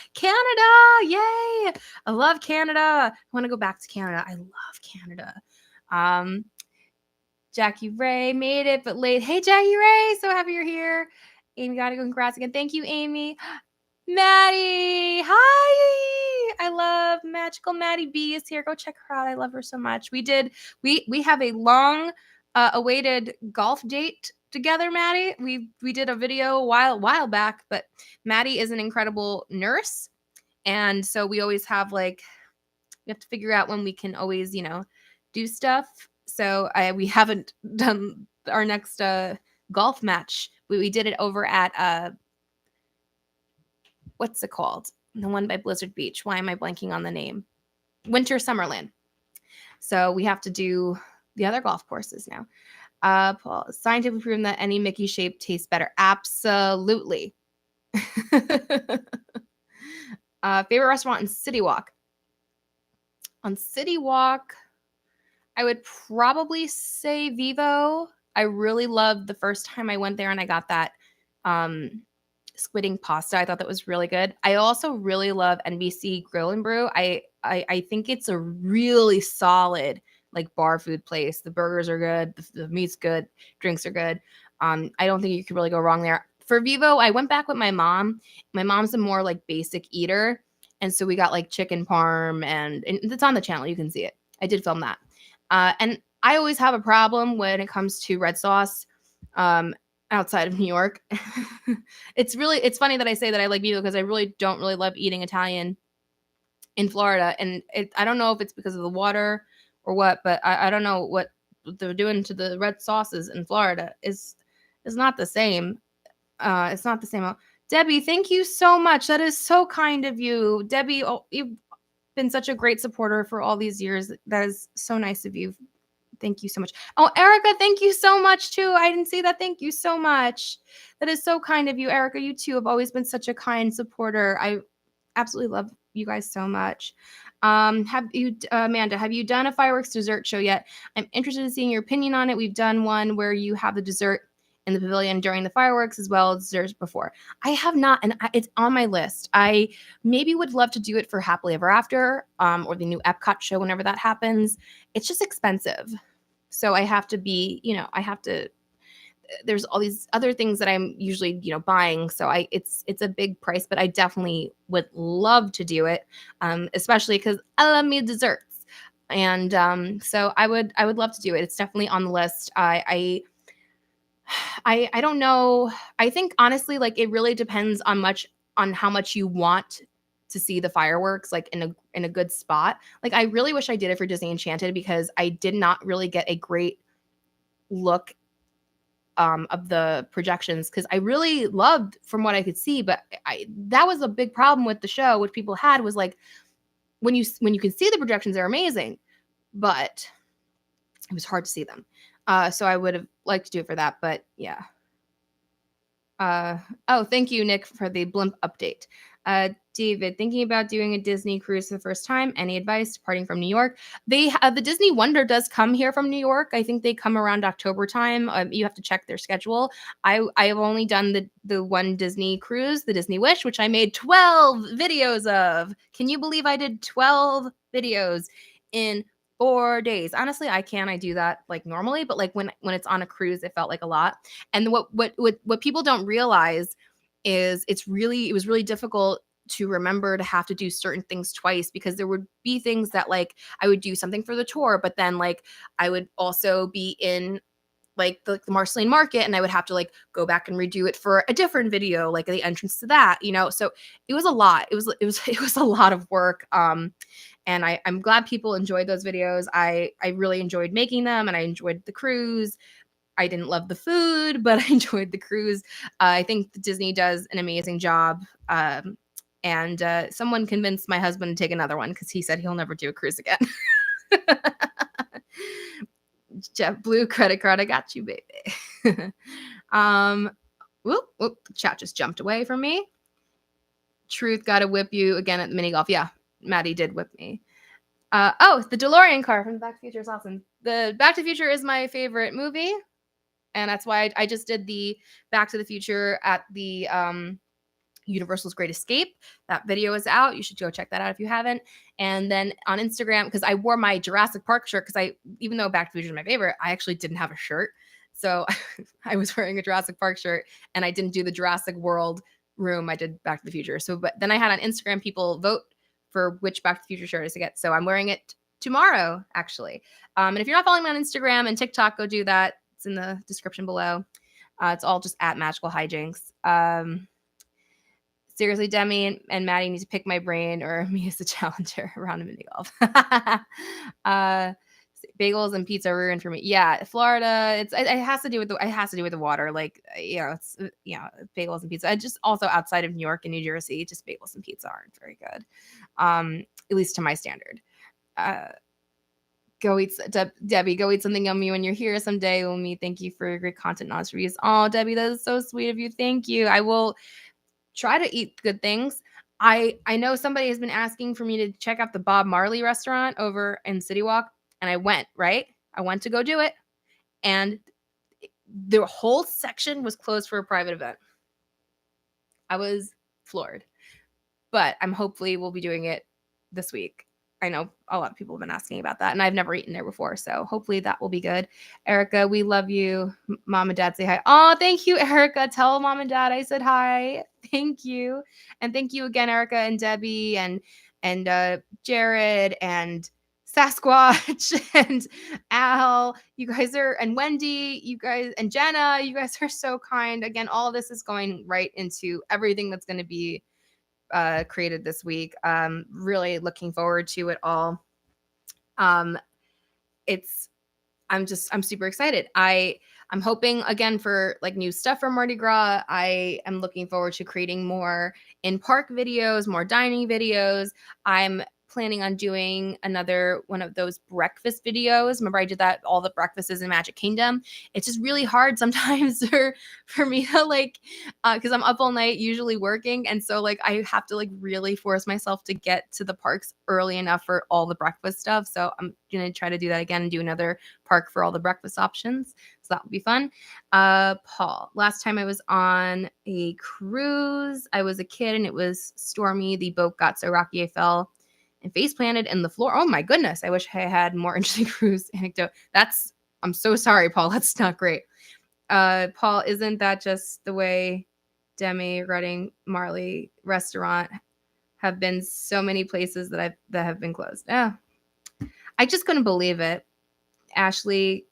Yay. I love Canada. I want to go back to Canada. I love Canada. Jackie Ray made it, but late. Hey, Jackie Ray. So happy you're here. Amy got to go. Congrats again. Thank you, Amy. Maddie. Hi. I love Magical Maddie B is here. Go check her out. I love her so much. We have a long awaited golf date together, Maddie. We did a video a while back, but Maddie is an incredible nurse. And so we always have we have to figure out when we can always, do stuff. So we haven't done our next golf match. We did it over at what's it called? The one by Blizzard Beach. Why am I blanking on the name? Winter Summerland. So we have to do the other golf courses now. Paul, scientifically proven that any Mickey shape tastes better. Absolutely. Favorite restaurant in City Walk. On City Walk, I would probably say Vivo. I really loved the first time I went there and I got that squidding pasta. I thought that was really good. I also really love NBC Grill and Brew. I think it's a really solid bar food place. The burgers are good, the meat's good, drinks are good. I don't think you could really go wrong there. For Vivo, I went back with my mom. My mom's a more basic eater, and so we got chicken parm, and it's on the channel. You can see it. I did film that. And I always have a problem when it comes to red sauce outside of New York. It's funny that I say that I like Vivo because I really don't really love eating Italian in Florida. And I don't know if it's because of the water or what, but I don't know what they're doing to the red sauces in Florida is not the same. It's not the same. Debbie, thank you so much. That is so kind of you. Debbie, you've been such a great supporter for all these years. That is so nice of you. Thank you so much. Oh, Erica, thank you so much too. I didn't see that. Thank you so much. That is so kind of you, Erica. You too have always been such a kind supporter. I absolutely love you guys so much. Amanda, have you done a fireworks dessert show yet? I'm interested in seeing your opinion on it. We've done one where you have the dessert in the pavilion during the fireworks as well as desserts before. I have not, and it's on my list. I maybe would love to do it for Happily Ever After or the new Epcot show whenever that happens. It's just expensive. So I have to be, there's all these other things that I'm usually, buying. So it's a big price, but I definitely would love to do it, especially because I love me desserts. And so I would love to do it. It's definitely on the list. I don't know. I think honestly, it really depends on how much you want to see the fireworks, in a good spot. I really wish I did it for Disney Enchanted because I did not really get a great look of the projections because I really loved from what I could see, but that was a big problem with the show, which people had was when you can see the projections, they're amazing, but it was hard to see them. So I would have liked to do it for that, but yeah. Thank you, Nick, for the blimp update. David, thinking about doing a Disney cruise for the first time. Any advice departing from New York? The Disney Wonder does come here from New York. I think they come around October time. You have to check their schedule. I have only done the one Disney cruise, the Disney Wish, which I made 12 videos of. Can you believe I did 12 videos in 4 days? Honestly, I do that normally, but when it's on a cruise, it felt like a lot. And what people don't realize is it was really difficult to remember to have to do certain things twice because there would be things that I would do something for the tour, but then I would also be in the Marceline Market and I would have to go back and redo it for a different video, the entrance to that, so it was a lot. It was a lot of work. And I'm glad people enjoyed those videos. I really enjoyed making them and I enjoyed the cruise. I didn't love the food, but I enjoyed the cruise. I think Disney does an amazing job. And someone convinced my husband to take another one because he said he'll never do a cruise again. Jeff Blue credit card. I got you, baby. The chat just jumped away from me. Truth gotta whip you again at the mini golf. Yeah, Maddie did whip me. The DeLorean car from the Back to the Future is awesome. The Back to the Future is my favorite movie. And that's why I just did the Back to the Future at the Universal's Great Escape. That video is out. You should go check that out if you haven't. And then on Instagram, because I wore my Jurassic Park shirt, because even though Back to the Future is my favorite, I actually didn't have a shirt. So I was wearing a Jurassic Park shirt and I didn't do the Jurassic World room. I did Back to the Future. So, but then I had on Instagram people vote for which Back to the Future shirt to get. So I'm wearing it tomorrow, actually. And if you're not following me on Instagram and TikTok, go do that. It's in the description below. It's all just at Magical Hijinx. Seriously, Demi and Maddie need to pick my brain or me as the challenger around a mini golf. Bagels and pizza are ruined for me. Yeah, Florida. It has to do with the water. Like it's bagels and pizza. Just also outside of New York and New Jersey, just bagels and pizza aren't very good, at least to my standard. Go eat, Debbie. Go eat something yummy when you're here someday. Omi, thank you for your great content knowledge reviews. Oh, Debbie, that is so sweet of you. Thank you. I will try to eat good things. I know somebody has been asking for me to check out the Bob Marley restaurant over in City Walk, and I went, right? I went to go do it, and the whole section was closed for a private event. I was floored, but hopefully we'll be doing it this week. I know a lot of people have been asking about that, and I've never eaten there before, so hopefully that will be good. Erica, we love you. Mom and Dad say hi. Oh, thank you, Erica. Tell Mom and Dad I said hi. Thank you, and thank you again, Erica and Debbie and Jared and Sasquatch and Al. You guys are, and Wendy. You guys and Jenna. You guys are so kind. Again, all of this is going right into everything that's going to be created this week. Really looking forward to it all. I'm super excited. I'm hoping again for like new stuff from Mardi Gras. I am looking forward to creating more in-park videos, more dining videos. I'm planning on doing another one of those breakfast videos. Remember I did that, all the breakfasts in Magic Kingdom. It's just really hard sometimes for me to like, because I'm up all night usually working. And so like I have to like really force myself to get to the parks early enough for all the breakfast stuff. So I'm going to try to do that again and do another park for all the breakfast options. So that would be fun. Paul, last time I was on a cruise, I was a kid and it was stormy. The boat got so rocky I fell and face planted in the floor. Oh my goodness. I wish I had more interesting cruise anecdote. I'm so sorry, Paul. That's not great. Paul, isn't that just the way Demi, Reading, Marley restaurant have been so many places that have been closed? Yeah. I just couldn't believe it. Ashley.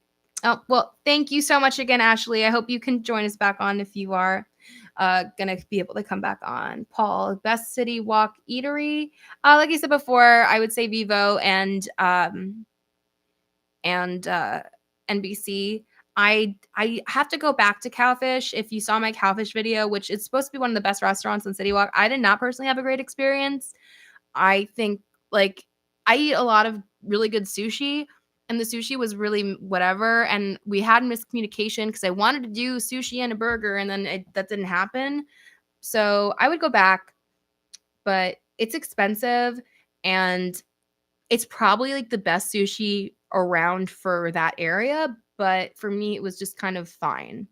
Oh, well, thank you so much again, Ashley. I hope you can join us back on if you are gonna be able to come back on. Paul, best city walk eatery. Like I said before, I would say Vivo and NBC. I have to go back to Cowfish. If you saw my Cowfish video, which is supposed to be one of the best restaurants in City Walk, I did not personally have a great experience. I think like I eat a lot of really good sushi, and the sushi was really whatever. And we had miscommunication because I wanted to do sushi and a burger, and then that didn't happen. So I would go back, but it's expensive, and it's probably like the best sushi around for that area. But for me, it was just kind of fine.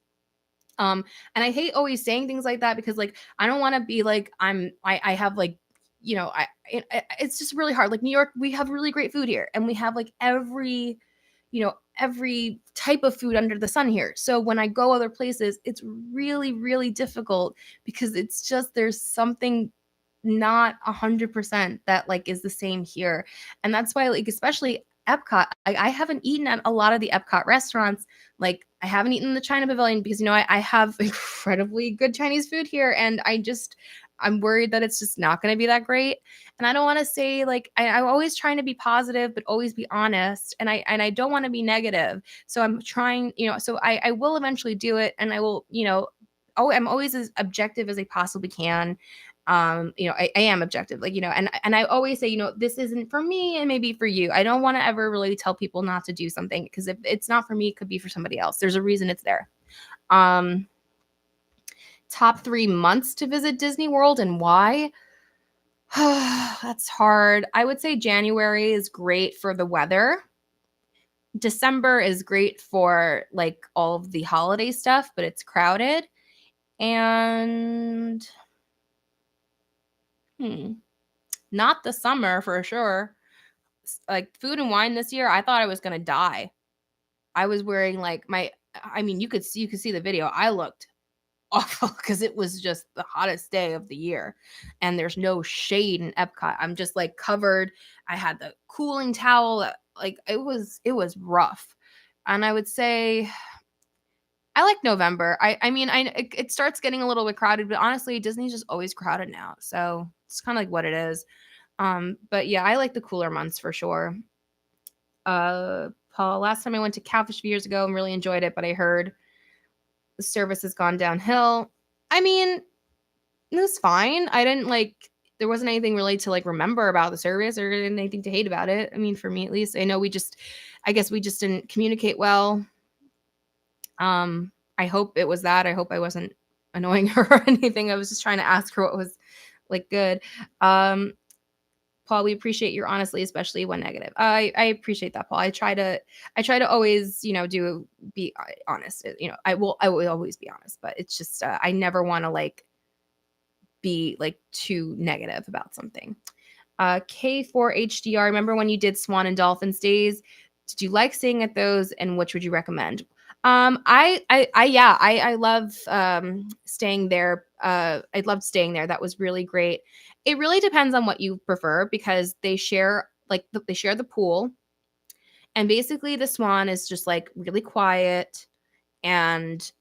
And I hate always saying things like that because like I don't want to be like I have like it's just really hard. Like New York, we have really great food here, and we have like every type of food under the sun here. So when I go other places, it's really, really difficult because it's just there's something not 100% that like is the same here. And that's why like especially Epcot, I haven't eaten at a lot of the Epcot restaurants. Like I haven't eaten the China Pavilion because I have incredibly good Chinese food here, and I'm worried that it's just not going to be that great. And I don't want to say like I'm always trying to be positive, but always be honest. And I don't want to be negative. So I'm trying, so I will eventually do it, and I will, I'm always as objective as I possibly can. I am objective, like, and I always say, this isn't for me and maybe for you. I don't want to ever really tell people not to do something because if it's not for me, it could be for somebody else. There's a reason it's there. Top 3 months to visit Disney World and why? That's hard. I would say January is great for the weather. December is great for like all of the holiday stuff, but it's crowded. And not the summer for sure. Like food and wine this year, I thought I was gonna die. I was wearing like you could see the video. I looked awful because it was just the hottest day of the year and there's no shade in Epcot. I'm just like covered. I had the cooling towel. Like it was rough. And I would say I like November. I mean, it starts getting a little bit crowded, but honestly, Disney's just always crowded now. So it's kind of like what it is. But yeah, I like the cooler months for sure. Paul, last time I went to Catfish a few years ago and really enjoyed it, but I heard the service has gone downhill. I mean, it was fine. I didn't like there wasn't anything really to like remember about the service or anything to hate about it. I mean, for me at least. I know I guess we just didn't communicate well. I hope it was that. I hope I wasn't annoying her or anything. I was just trying to ask her what was like good. Paul, we appreciate your honestly, especially when negative. I appreciate that, Paul. I try to always, be honest. I will always be honest, but it's just I never want to like be like too negative about something. K4HDR, remember when you did Swan and Dolphins days? Did you like staying at those, and which would you recommend? I love staying there. I loved staying there. That was really great. It really depends on what you prefer because they share they share the pool, and basically the Swan is just like really quiet and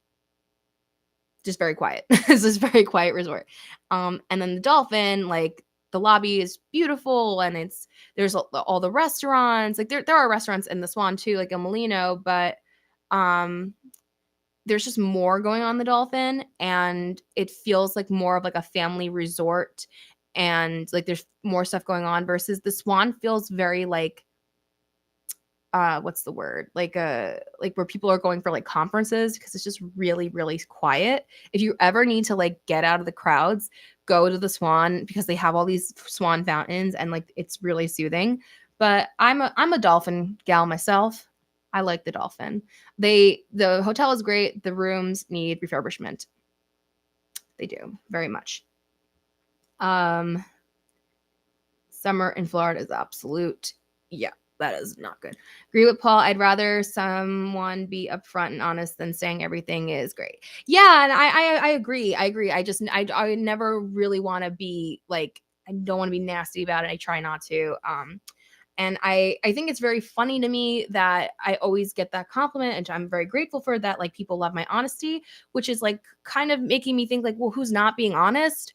just very quiet. It's this very quiet resort. And then the Dolphin, like the lobby is beautiful and there's all the restaurants. Like there are restaurants in the Swan too, like a Molino, but um there's just more going on the Dolphin and it feels like more of like a family resort and like there's more stuff going on versus the Swan feels very like what's the word like where people are going for like conferences because it's just really really quiet. If you ever need to like get out of the crowds, go to the Swan because they have all these Swan fountains and like it's really soothing. But I'm a Dolphin gal myself. I like the Dolphin. The hotel is great. The rooms need refurbishment. They do very much. Summer in Florida is absolute. Yeah, that is not good. Agree with Paul. I'd rather someone be upfront and honest than saying everything is great. Yeah, and I agree. I agree. I never really want to be like I don't want to be nasty about it. I try not to. And I think it's very funny to me that I always get that compliment, and I'm very grateful for that. Like people love my honesty, which is like kind of making me think like, well, who's not being honest?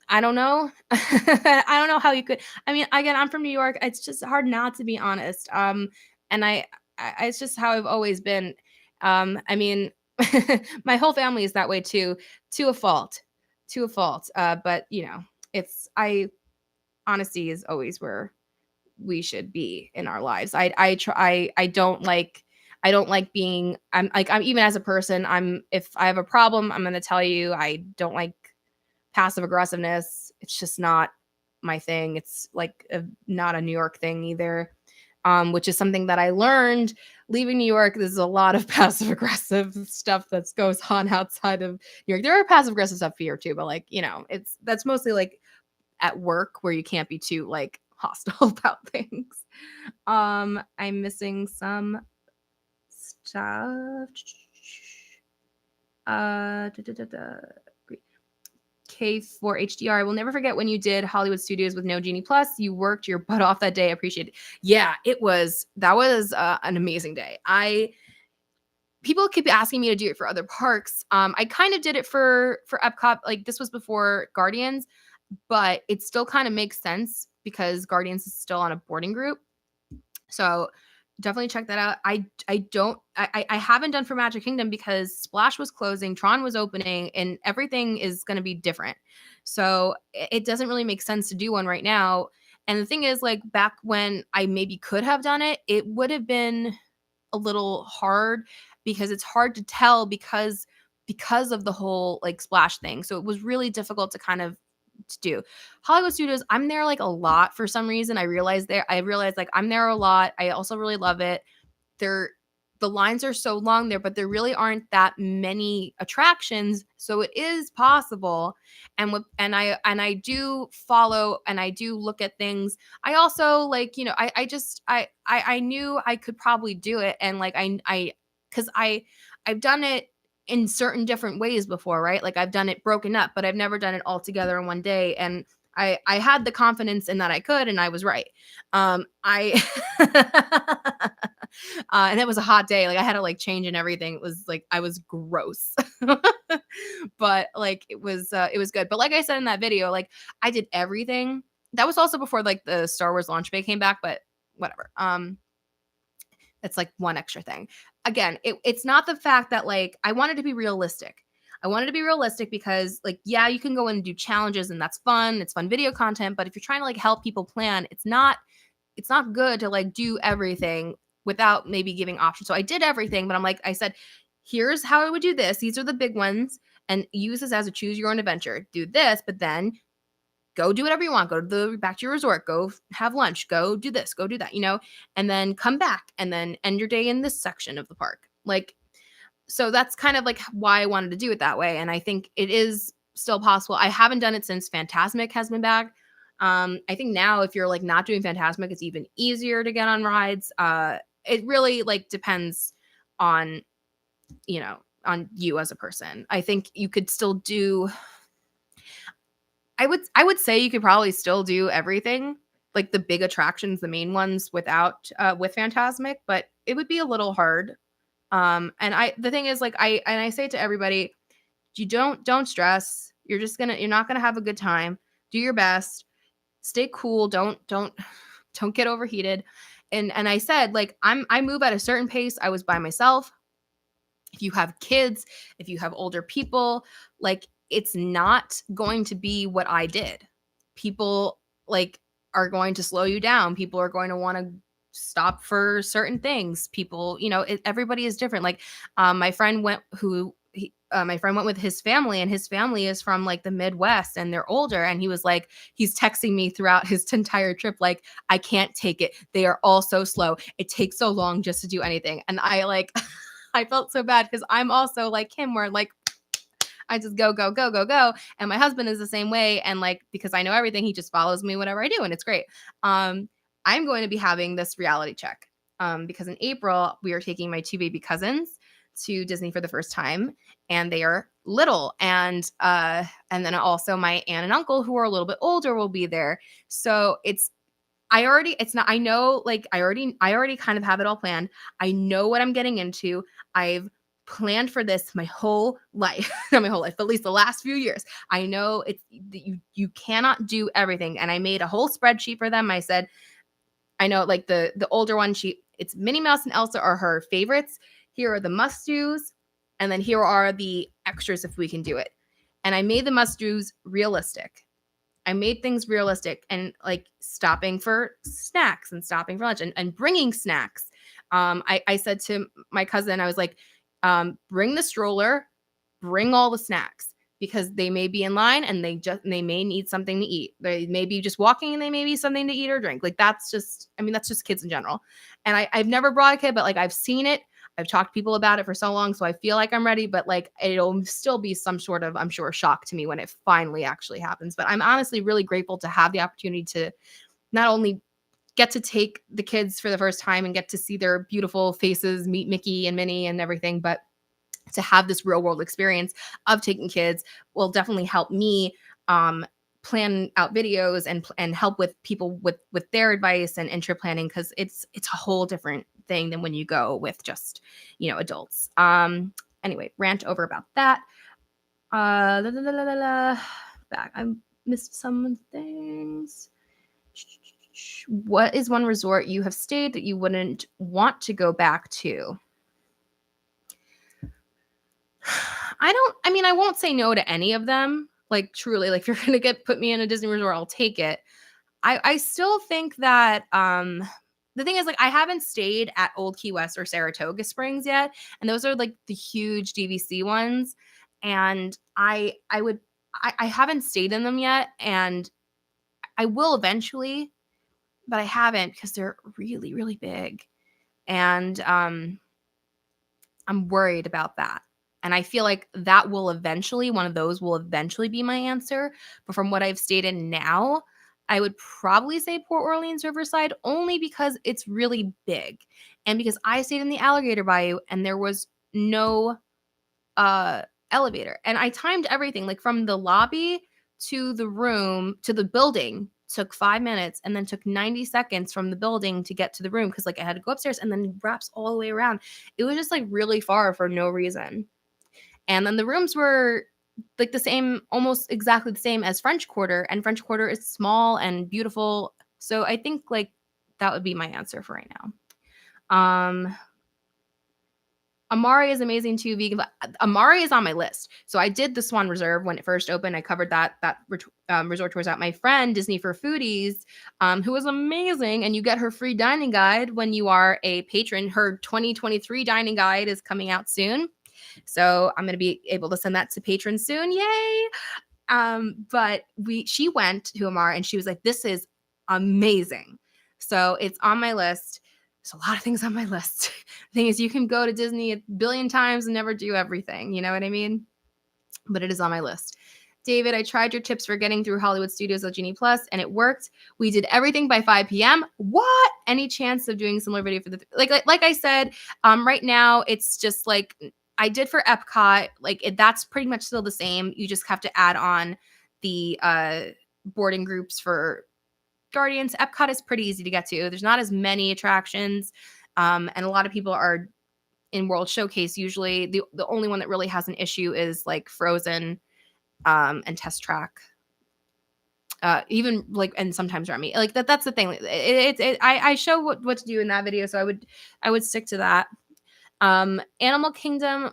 I don't know. I don't know how you could. I mean, again, I'm from New York. It's just hard not to be honest. And it's just how I've always been. I mean, my whole family is that way too, to a fault, to a fault. But it's honesty is always where we should be in our lives. I don't like being. I'm even as a person. If I have a problem, I'm gonna tell you. I don't like passive aggressiveness. It's just not my thing. It's like not a New York thing either, which is something that I learned leaving New York. There's a lot of passive aggressive stuff that goes on outside of New York. There are passive aggressive stuff here too, but like that's mostly like at work where you can't be too like hostile about things. I'm missing some stuff. Da, da, da, da. K4HDR. I will never forget when you did Hollywood Studios with No Genie Plus. You worked your butt off that day. I appreciate it. Yeah, that was an amazing day. People keep asking me to do it for other parks. I kind of did it for Epcot. Like this was before Guardians, but it still kind of makes sense because Guardians is still on a boarding group. So definitely check that out. I haven't done for Magic Kingdom because Splash was closing, Tron was opening, and everything is going to be different. So it doesn't really make sense to do one right now. And the thing is, like back when I maybe could have done it, it would have been a little hard because it's hard to tell because of the whole like Splash thing. So it was really difficult to kind of to do. Hollywood Studios, I'm there like a lot for some reason. I realized like I'm there a lot. I also really love it. The lines are so long there, but there really aren't that many attractions, so it is possible. And I do follow and I do look at things. I also like, I knew I could probably do it, and like I because I've done it in certain different ways before, right? Like I've done it broken up, but I've never done it all together in one day. And I had the confidence in that I could, and I was right. I and it was a hot day. Like I had to like change and everything. It was like I was gross. But like it was good. But like I said in that video, like I did everything. That was also before like the Star Wars launch bay came back, but whatever. It's like one extra thing. Again, it's not the fact that like I wanted to be realistic. I wanted to be realistic because like, yeah, you can go and do challenges and that's fun. It's fun video content. But if you're trying to like help people plan, it's not good to like do everything without maybe giving options. So I did everything, but I'm like, I said, here's how I would do this. These are the big ones, and use this as a choose your own adventure. Do this, but then go do whatever you want. Go to back to your resort. Go have lunch. Go do this. Go do that. And then come back and then end your day in this section of the park. Like, so that's kind of like why I wanted to do it that way. And I think it is still possible. I haven't done it since Fantasmic has been back. I think now if you're like not doing Fantasmic, it's even easier to get on rides. It really like depends on, on you as a person. I think you could still do, I would say you could probably still do everything, like the big attractions, the main ones without, with Fantasmic, but it would be a little hard. And the thing is like, I say to everybody, you don't stress. You're not going to have a good time. Do your best. Stay cool. Don't get overheated. And I said, like, I move at a certain pace. I was by myself. If you have kids, if you have older people, like it's not going to be what I did. People like are going to slow you down. People are going to want to stop for certain things. People, everybody is different. Like my friend went with his family, and his family is from like the Midwest and they're older. And he was like, he's texting me throughout his entire trip, like, I can't take it. They are all so slow. It takes so long just to do anything. And I like, I felt so bad because I'm also like him, where like, I just go. And my husband is the same way. And like, because I know everything, he just follows me whatever I do. And it's great. I'm going to be having this reality check because in April, we are taking my 2 baby cousins to Disney for the first time, and they are little. And then also my aunt and uncle, who are a little bit older, will be there. So I already kind of have it all planned. I know what I'm getting into. I've planned for this my whole life, not my whole life, but at least the last few years. I know you cannot do everything. And I made a whole spreadsheet for them. I said, I know like the older one, it's Minnie Mouse and Elsa are her favorites. Here are the must-dos. And then here are the extras if we can do it. And I made the must-dos realistic. I made things realistic, and like stopping for snacks and stopping for lunch and bringing snacks. I said to my cousin, I was like, bring the stroller, bring all the snacks, because they may be in line and they may need something to eat. They may be just walking and they may be something to eat or drink. Like that's just kids in general. And I've never brought a kid, but like I've seen it. I've talked to people about it for so long, so I feel like I'm ready, but like it'll still be some sort of, I'm sure, shock to me when it finally actually happens. But I'm honestly really grateful to have the opportunity to not only get to take the kids for the first time and get to see their beautiful faces, meet Mickey and Minnie and everything, but to have this real world experience of taking kids will definitely help me plan out videos and help with people with their advice and trip planning, because it's a whole different thing than when you go with just adults. Anyway, rant over about that. Back, I missed some things. What is one resort you have stayed that you wouldn't want to go back to? I won't say no to any of them. Like truly, like if you're gonna put me in a Disney resort, I'll take it. I still think that the thing is, like, I haven't stayed at Old Key West or Saratoga Springs yet, and those are like the huge DVC ones. And I haven't stayed in them yet, and I will eventually, but I haven't because they're really, really big, and I'm worried about that. And I feel like one of those will eventually be my answer. But from what I've stayed in now, I would probably say Port Orleans Riverside, only because it's really big. And because I stayed in the Alligator Bayou and there was no elevator, and I timed everything, like from the lobby to the room to the building took 5 minutes, and then took 90 seconds from the building to get to the room, because like I had to go upstairs and then wraps all the way around. It was just like really far for no reason. And then the rooms were like the same, almost exactly the same as French Quarter, and French Quarter is small and beautiful. So I think like that would be my answer for right now. Amari is amazing too. Vegan. Amari is on my list. So I did the Swan Reserve when it first opened. I covered that resort tours out. My friend Disney for Foodies, who was amazing, and you get her free dining guide when you are a patron. Her 2023 dining guide is coming out soon, so I'm going to be able to send that to patrons soon. Yay! But she went to Amari and she was like, "This is amazing." So it's on my list. There's a lot of things on my list. The thing is, you can go to Disney a billion times and never do everything. You know what I mean? But it is on my list. David, I tried your tips for getting through Hollywood Studios with Genie Plus, and it worked. We did everything by 5 p.m. What? Any chance of doing similar video for the like I said? Right now it's just like I did for Epcot. Like that's pretty much still the same. You just have to add on the boarding groups for Guardians. Epcot is pretty easy to get to. There's not as many attractions, and a lot of people are in World Showcase. Usually, the only one that really has an issue is like Frozen, and Test Track. Even like, and sometimes Remy. Like that's the thing. I show what to do in that video, so I would stick to that. Animal Kingdom,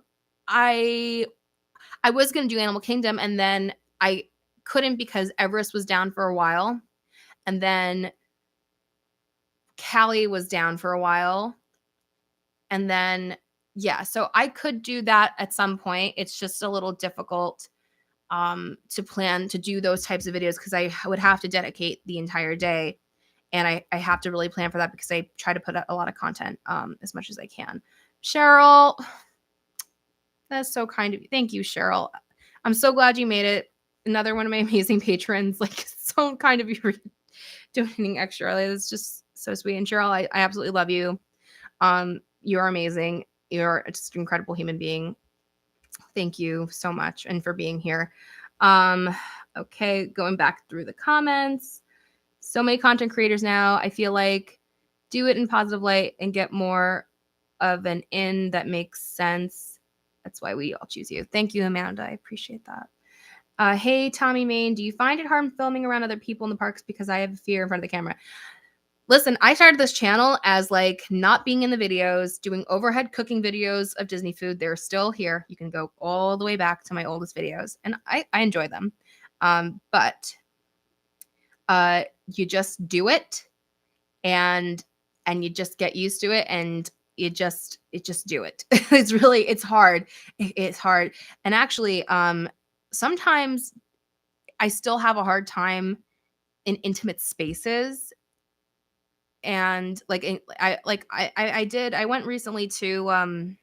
I was gonna do Animal Kingdom, and then I couldn't because Everest was down for a while. And then Cali was down for a while. And then, yeah, so I could do that at some point. It's just a little difficult to plan to do those types of videos because I would have to dedicate the entire day. And I have to really plan for that because I try to put out a lot of content as much as I can. Cheryl, that's so kind of you. Thank you, Cheryl. I'm so glad you made it. Another one of my amazing patrons. Like, so kind of you for donating extra. Like, it's just so sweet. And Cheryl, I absolutely love you. You're amazing. You're just an incredible human being. Thank you so much and for being here. Okay, going back through the comments. So many content creators now. I feel like do it in positive light and get more of an in that makes sense. That's why we all choose you. Thank you, Amanda. I appreciate that. Hey, Tommy Main, do you find it hard filming around other people in the parks because I have a fear in front of the camera? Listen, I started this channel as like not being in the videos, doing overhead cooking videos of Disney food. They're still here. You can go all the way back to my oldest videos, and I enjoy them. But you just do it, and you just get used to it, and you just do it. It's hard. It's hard, and actually, sometimes I still have a hard time in intimate spaces. And like I went recently to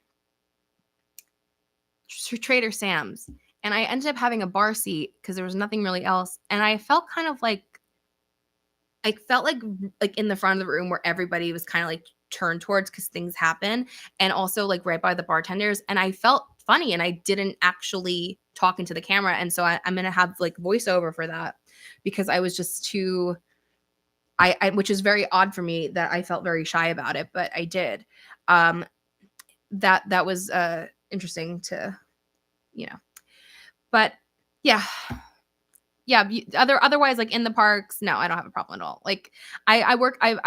Trader Sam's, and I ended up having a bar seat because there was nothing really else, and I felt kind of like I felt like in the front of the room where everybody was kind of like turned towards because things happen, and also like right by the bartenders, and I felt funny, and I didn't actually talk into the camera, and so I'm gonna have like voiceover for that because I was just too. Which is very odd for me that I felt very shy about it, but I did. That was interesting to, but yeah. Otherwise, like in the parks, no, I don't have a problem at all. Like I work. I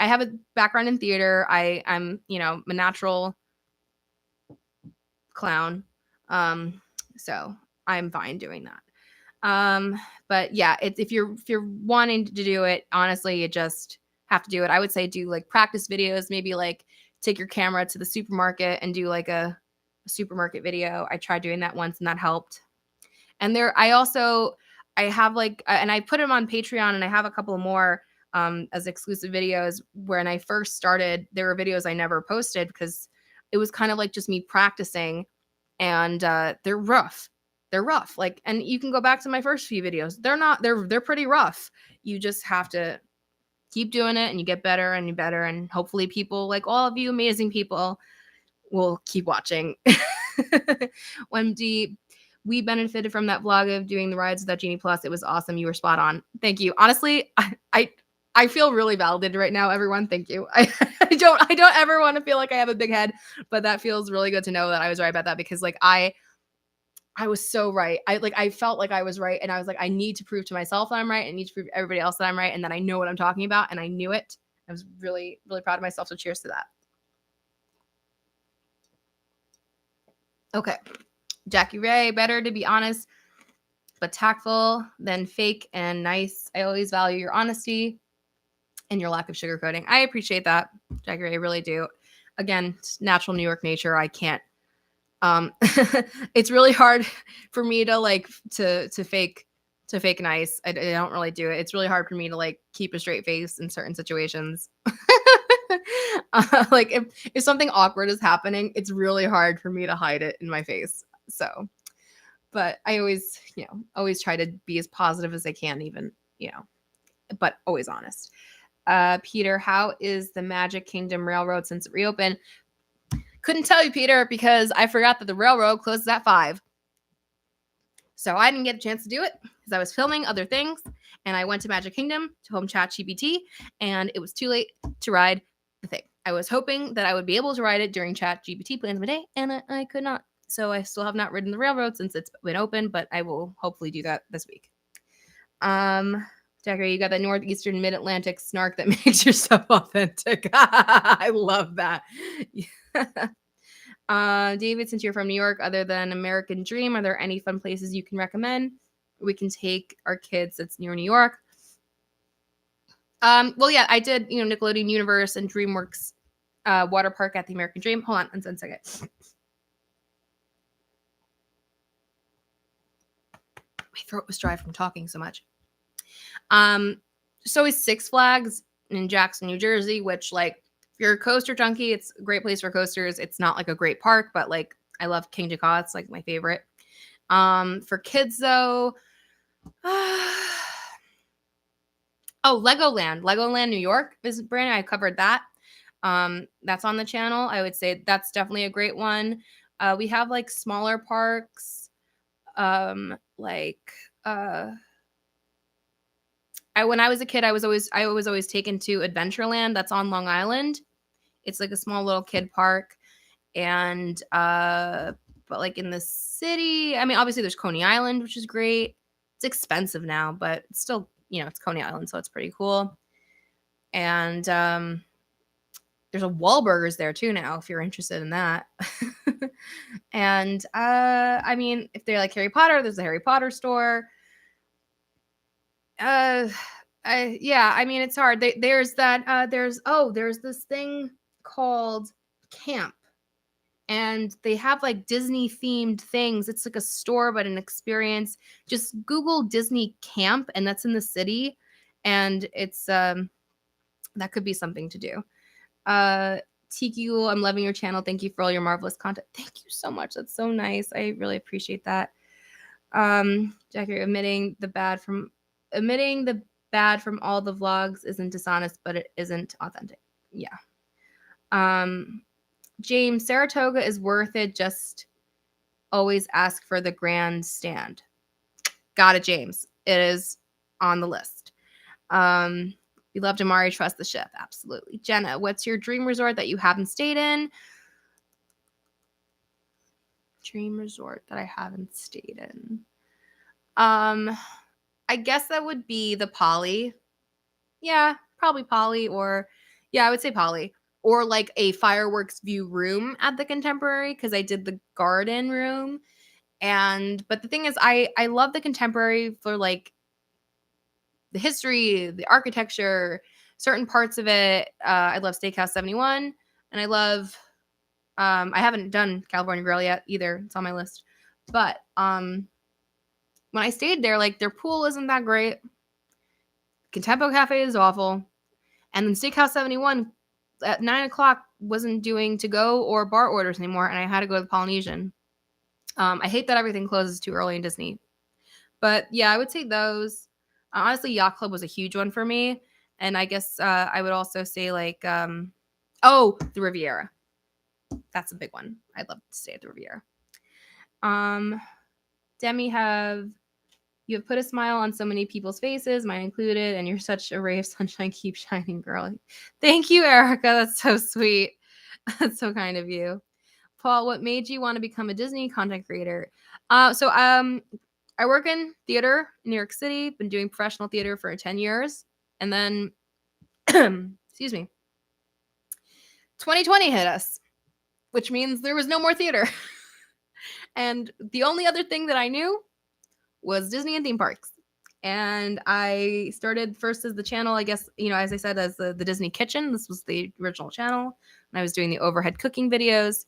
have a background in theater. I'm a natural clown, so I'm fine doing that. But yeah, if you're wanting to do it, honestly, you just have to do it. I would say do like practice videos, maybe like take your camera to the supermarket and do like a supermarket video. I tried doing that once and that helped. And I have like, and I put them on Patreon, and I have a couple more as exclusive videos. When I first started, there were videos I never posted because it was kind of like just me practicing, and they're rough. They're rough. Like, and you can go back to my first few videos. They're pretty rough. You just have to keep doing it, and you get better and better. And hopefully people like all of you amazing people will keep watching. OMG, we benefited from that vlog of doing the rides with that Genie Plus. It was awesome. You were spot on. Thank you. Honestly, I feel really validated right now, everyone. Thank you. I don't ever want to feel like I have a big head, but that feels really good to know that I was right about that, because like I was so right. I felt like I was right, and I was like, I need to prove to myself that I'm right. I need to prove to everybody else that I'm right, and that I know what I'm talking about, and I knew it. I was really, really proud of myself. So cheers to that. Okay. Jackie Ray, better to be honest but tactful than fake and nice. I always value your honesty and your lack of sugarcoating. I appreciate that, Jackie Ray. I really do. Again, natural New York nature. I can't. It's really hard for me to like to fake nice. I don't really do it. It's really hard for me to like keep a straight face in certain situations. Like if something awkward is happening, it's really hard for me to hide it in my face. So, but I always, always try to be as positive as I can, even, but always honest. Peter, how is the Magic Kingdom Railroad since it reopened? Couldn't tell you, Peter, because I forgot that the railroad closes at 5. So I didn't get a chance to do it because I was filming other things, and I went to Magic Kingdom to home chat GPT, and it was too late to ride the thing. I was hoping that I would be able to ride it during chat GPT plans of my day, and I could not. So I still have not ridden the railroad since it's been open, but I will hopefully do that this week. Jackery, you got that northeastern mid-Atlantic snark that makes yourself authentic. I love that. David, since you're from New York, other than American Dream, are there any fun places you can recommend we can take our kids that's near New York? Well, yeah, I did, Nickelodeon Universe and DreamWorks water park at the American Dream. Hold on, 1 second. My throat was dry from talking so much. So is Six Flags in Jackson, New Jersey, which, like, if you're a coaster junkie, it's a great place for coasters. It's not like a great park, but like I love King Jaka. It's like my favorite. For kids though, Legoland New York is brand new. I covered that. That's on the channel. I would say that's definitely a great one. We have like smaller parks, when I was a kid, I was always taken to Adventureland. That's on Long Island. It's like a small little kid park, and but like in the city, I mean, obviously there's Coney Island, which is great. It's expensive now, but it's still, it's Coney Island, so it's pretty cool. And there's a Wahlburgers there too now, if you're interested in that. And I mean, if they're like Harry Potter, there's a Harry Potter store. Yeah, I mean, it's hard. There's this thing called Camp, and they have like Disney themed things. It's like a store, but an experience. Just Google Disney Camp, and that's in the city, and it's that could be something to do. Tiki, I'm loving your channel. Thank you for all your marvelous content. Thank you so much. That's so nice. I really appreciate that. Jackie, admitting the bad from all the vlogs isn't dishonest, but it isn't authentic. Yeah. James, Saratoga is worth it. Just always ask for the grandstand. Got it, James. It is on the list. We love Damari. Trust the ship. Absolutely. Jenna, what's your dream resort that you haven't stayed in? Dream resort that I haven't stayed in. I guess that would be the Poly. Yeah, probably Poly, or yeah, I would say Poly, or like a fireworks view room at the Contemporary, because I did the garden room. But the thing is, I love the Contemporary for like the history, the architecture, certain parts of it. I love Steakhouse 71, and I love. I haven't done California Grill yet either. It's on my list, but when I stayed there, like their pool isn't that great. Contempo Cafe is awful. And then Steakhouse 71 at 9:00 wasn't doing to go or bar orders anymore, and I had to go to the Polynesian. I hate that everything closes too early in Disney. But yeah, I would say those. Honestly, Yacht Club was a huge one for me. And I guess I would also say like, the Riviera. That's a big one. I'd love to stay at the Riviera. Demi, you have put a smile on so many people's faces, mine included, and you're such a ray of sunshine. Keep shining, girl. Thank you, Erica. That's so sweet. That's so kind of you. Paul, what made you want to become a Disney content creator? I work in theater in New York City, been doing professional theater for 10 years. And then, excuse me, 2020 hit us, which means there was no more theater. And the only other thing that I knew was Disney and theme parks. And I started first as the channel, I guess, as I said, as the Disney Kitchen. This was the original channel. And I was doing the overhead cooking videos.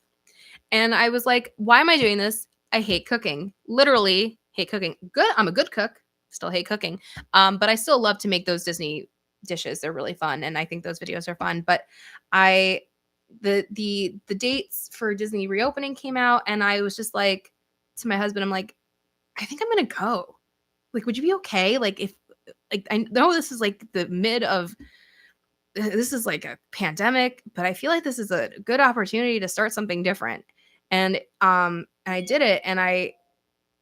And I was like, why am I doing this? I hate cooking. Literally hate cooking. Good. I'm a good cook. Still hate cooking. But I still love to make those Disney dishes. They're really fun. And I think those videos are fun. But the dates for Disney reopening came out. And I was just like, to my husband, I'm like, I think I'm going to go. Like, would you be okay? Like, if, like, I know this is like the mid of, this is like a pandemic, but I feel like this is a good opportunity to start something different. And I did it, and I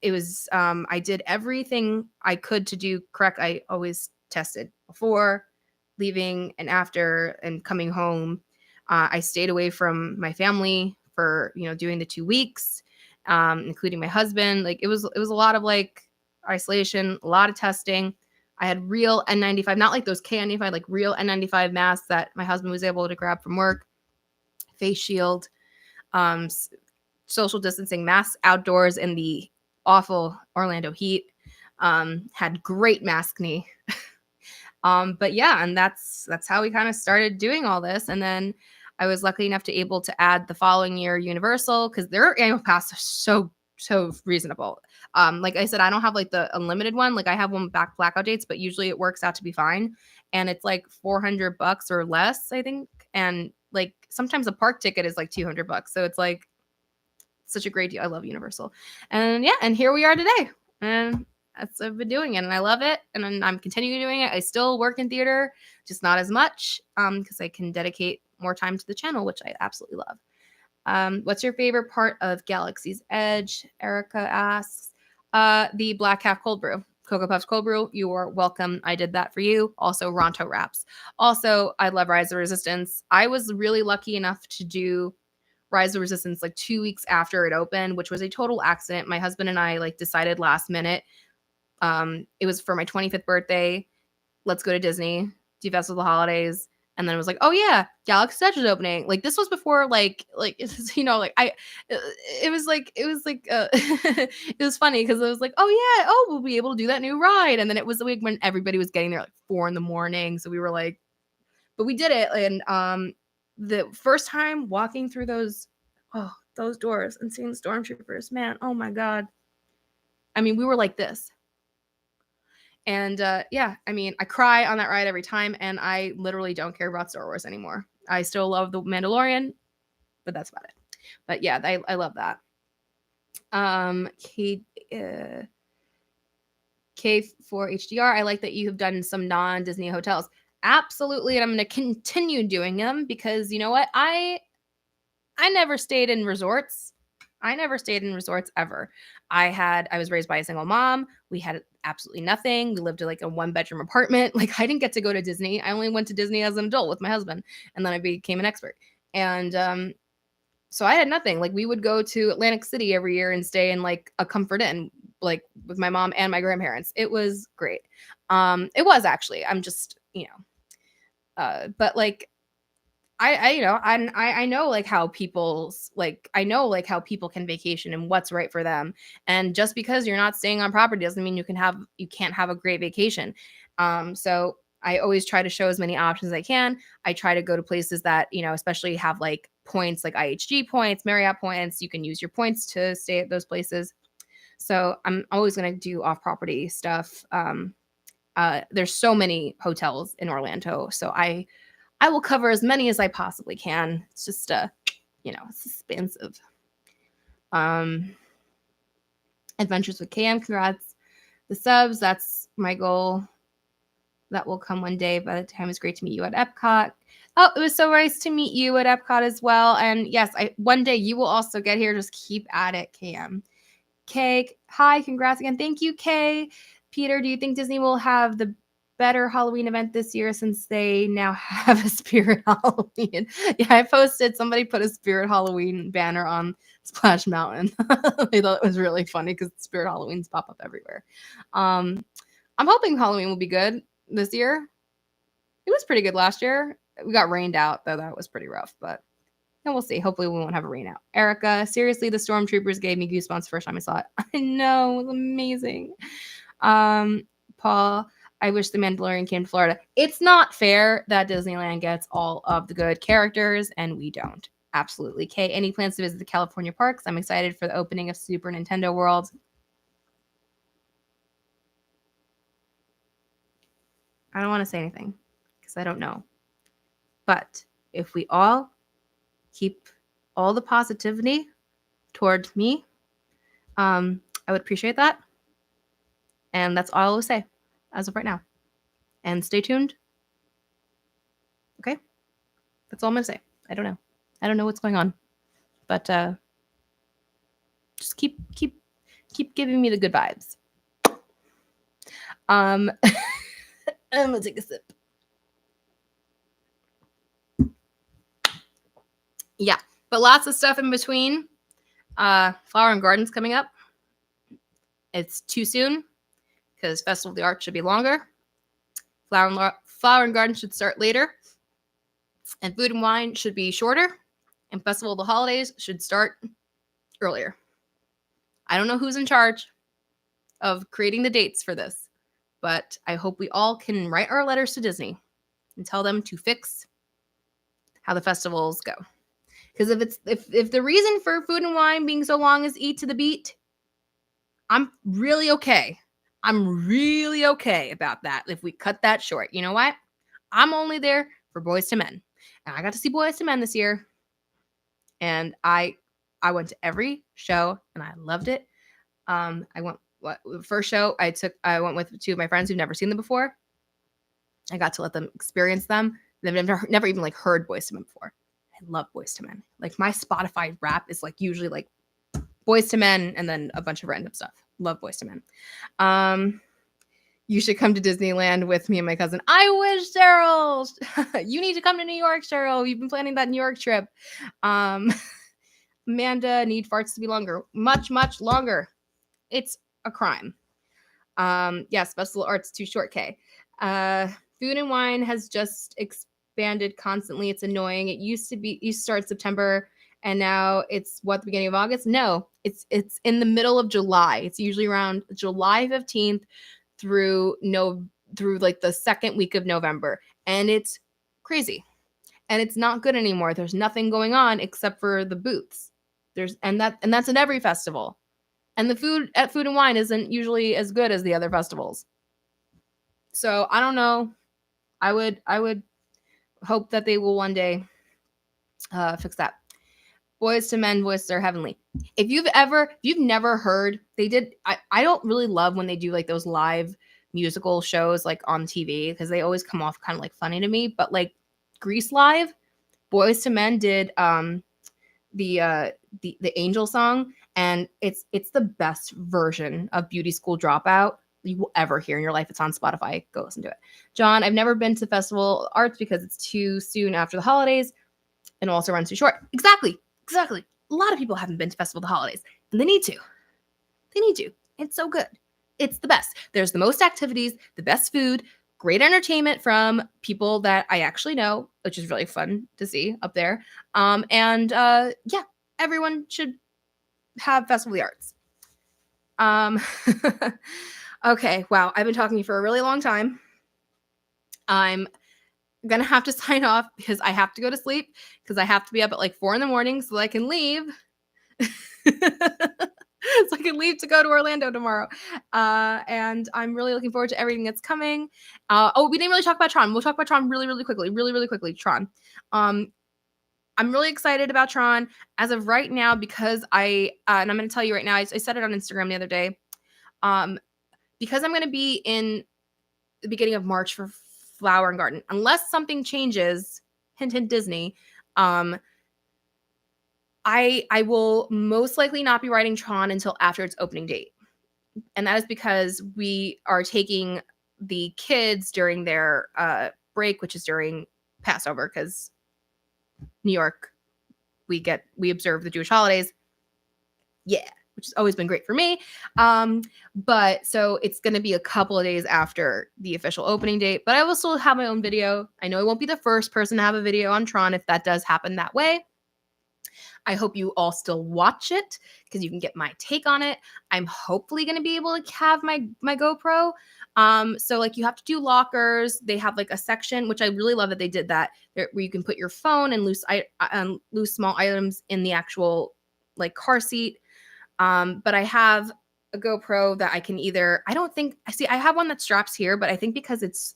did everything I could to do correct. I always tested before leaving and after and coming home. I stayed away from my family for, doing the 2 weeks, including my husband. Like, it was a lot of like isolation, a lot of testing. I had real N95, not like those K95, like real N95 masks that my husband was able to grab from work, face shield, social distancing, masks outdoors in the awful Orlando heat, had great maskne. But yeah, and that's how we kind of started doing all this. And then I was lucky enough to able to add the following year Universal, because their annual pass are so reasonable. Like I said, I don't have like the unlimited one. Like I have one back blackout dates, but usually it works out to be fine. And it's like $400 or less, I think. And like sometimes a park ticket is like $200. So it's like such a great deal. I love Universal. And yeah, and here we are today. And that's I've been doing it, and I love it, and I'm continuing doing it. I still work in theater, just not as much, because I can dedicate more time to the channel, which I absolutely love. What's your favorite part of Galaxy's Edge? Erica asks. The Black Calf Cold Brew. Cocoa Puffs Cold Brew, you are welcome. I did that for you. Also, Ronto Wraps. Also, I love Rise of Resistance. I was really lucky enough to do Rise of Resistance like 2 weeks after it opened, which was a total accident. My husband and I like decided last minute. It was for my 25th birthday. Let's go to Disney, do Festival of the Holidays. And then it was like, oh yeah, Galaxy's Edge is opening. Like this was before like it's, it was like it was funny because it was like, oh we'll be able to do that new ride. And then it was the week when everybody was getting there like 4 a.m. So we were like, but we did it. And the first time walking through those doors and seeing the stormtroopers, man, oh my God. I mean, we were like this. And yeah, I mean, I cry on that ride every time, and I literally don't care about Star Wars anymore. I still love The Mandalorian, but that's about it. But yeah, I love that. K4HDR, I like that you have done some non-Disney hotels. Absolutely, and I'm going to continue doing them because you know what? I never stayed in resorts. I never stayed in resorts ever. I was raised by a single mom. We had absolutely nothing. We lived in like a 1-bedroom apartment. Like I didn't get to go to Disney. I only went to Disney as an adult with my husband, and then I became an expert. And so I had nothing. Like we would go to Atlantic City every year and stay in like a Comfort Inn, like with my mom and my grandparents. It was great. It was actually. I'm just, but like I know like how people's like I know like how people can vacation and what's right for them. And just because you're not staying on property doesn't mean you can't have a great vacation. So I always try to show as many options as I can. I try to go to places that, especially have like points like IHG points, Marriott points. You can use your points to stay at those places. So I'm always going to do off-property stuff. There's so many hotels in Orlando. So I will cover as many as I possibly can. It's just, it's expensive. Adventures with KM, congrats. The subs, that's my goal. That will come one day. By the time, it's great to meet you at Epcot. Oh, it was so nice to meet you at Epcot as well. And yes, one day you will also get here. Just keep at it, KM. Kay, hi, congrats again. Thank you, Kay. Peter, do you think Disney will have the better Halloween event this year since they now have a Spirit Halloween? Yeah, I posted, somebody put a Spirit Halloween banner on Splash Mountain. I thought it was really funny because Spirit Halloweens pop up everywhere. I'm hoping Halloween will be good this year. It was pretty good last year. We got rained out, though that was pretty rough, but and we'll see. Hopefully we won't have a rain out. Erica, seriously, the Stormtroopers gave me goosebumps first time I saw it. I know, it was amazing. Paul, I wish the Mandalorian came to Florida. It's not fair that Disneyland gets all of the good characters and we don't. Absolutely. Kay, any plans to visit the California parks? I'm excited for the opening of Super Nintendo World. I don't want to say anything because I don't know. But if we all keep all the positivity towards me, I would appreciate that. And that's all I will say as of right now. And stay tuned. Okay? That's all I'm going to say. I don't know. I don't know what's going on. But just keep giving me the good vibes. I'm going to take a sip. Yeah, but lots of stuff in between. Flower and Garden's coming up. It's too soon because Festival of the Arts should be longer. Flower and Garden should start later. And Food and Wine should be shorter. And Festival of the Holidays should start earlier. I don't know who's in charge of creating the dates for this, but I hope we all can write our letters to Disney and tell them to fix how the festivals go. Because if the reason for Food and Wine being so long is Eat to the Beat, I'm really okay. I'm really okay about that if we cut that short. You know what? I'm only there for Boys to Men. And I got to see Boys to Men this year. And I went to every show and I loved it. First show I went with two of my friends who've never seen them before. I got to let them experience them. They've never even like heard Boys to Men before. I love Boys to Men. Like my Spotify rap is like usually like Boys to Men and then a bunch of random stuff. Love Boys to Men. You should come to Disneyland with me and my cousin. I wish, Cheryl. You need to come to New York, Cheryl. You've been planning that New York trip. Amanda, need farts to be longer. Much, much longer. It's a crime. Yes, Festival Arts too short, K. Food and Wine has just expanded constantly. It's annoying. It used to start September and now it's the beginning of August? No, it's in the middle of July. It's usually around July 15th through like the second week of November. And it's crazy. And it's not good anymore. There's nothing going on except for the booths. And that's in every festival. And the food at Food and Wine isn't usually as good as the other festivals. So I don't know. I would hope that they will one day fix that. Boys to Men voices are heavenly. If you've never heard, they did. I don't really love when they do like those live musical shows like on TV because they always come off kind of like funny to me. But like Grease Live, Boys to Men did the Angel song, and it's the best version of Beauty School Dropout you will ever hear in your life. It's on Spotify. Go listen to it. John, I've never been to Festival Arts because it's too soon after the holidays and also runs too short. Exactly. A lot of people haven't been to Festival of the Holidays, and they need to. It's so good. It's the best. There's the most activities, the best food, great entertainment from people that I actually know, which is really fun to see up there. Yeah, everyone should have Festival of the Arts. Okay, wow, I've been talking for a really long time. I'm gonna have to sign off because I have to go to sleep because I have to be up at like 4 a.m. so I can leave. So I can leave to go to Orlando tomorrow. And I'm really looking forward to everything that's coming. We didn't really talk about Tron. We'll talk about Tron really quickly. Tron. I'm really excited about Tron as of right now because and I'm going to tell you right now, I said it on Instagram the other day. Because I'm going to be in the beginning of March for Flower and Garden, unless something changes, hint, hint, Disney, I will most likely not be riding Tron until after its opening date. And that is because we are taking the kids during their break, which is during Passover, because New York, we observe the Jewish holidays. Yeah, which has always been great for me. But so it's going to be a couple of days after the official opening date, but I will still have my own video. I know I won't be the first person to have a video on Tron if that does happen that way. I hope you all still watch it because you can get my take on it. I'm hopefully going to be able to have my GoPro. So like you have to do lockers. They have like a section, which I really love that they did that, where you can put your phone and loose small items in the actual like car seat. But I have a GoPro that I can either, I have one that straps here, but I think because it's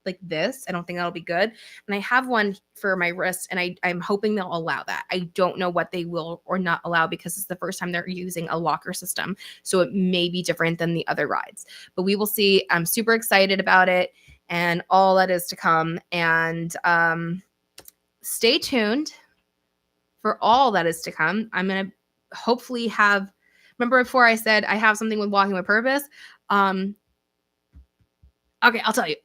like this, I don't think that'll be good. And I have one for my wrist, and I'm hoping they'll allow that. I don't know what they will or not allow because it's the first time they're using a locker system. So it may be different than the other rides, but we will see. I'm super excited about it and all that is to come. And stay tuned for all that is to come. I'm going to hopefully have, remember before I said I have something with Walking with Purpose? Okay, I'll tell you.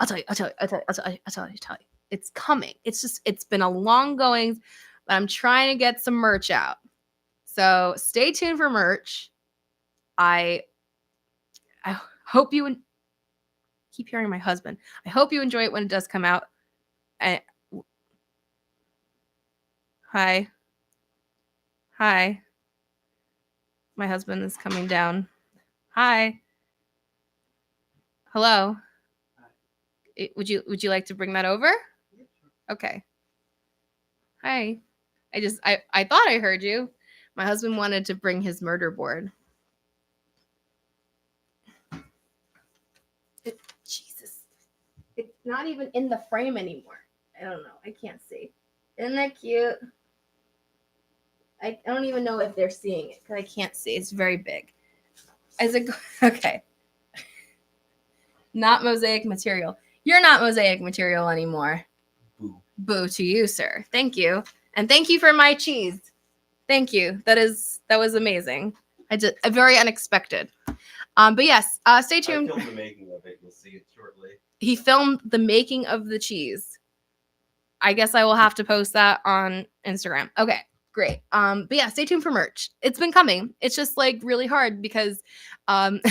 It's coming. It's been a long goings, but I'm trying to get some merch out. So stay tuned for merch. I hope you keep hearing my husband. I hope you enjoy it when it does come out. Hi. My husband is coming down. Hi. Hello. Would you like to bring that over? Okay. Hi. I thought I heard you. My husband wanted to bring his murder board. Jesus. It's not even in the frame anymore. I don't know. I can't see. Isn't that cute? I don't even know if they're seeing it because I can't see. It's very big. Okay. Not mosaic material. You're not mosaic material anymore. Boo. Boo to you, sir. Thank you. And thank you for my cheese. Thank you. That was amazing. Very unexpected. But yes, stay tuned. I filmed the making of it. You'll see it shortly. He filmed the making of the cheese. I guess I will have to post that on Instagram. Okay, great. But yeah, stay tuned for merch. It's been coming. It's just like really hard because I'm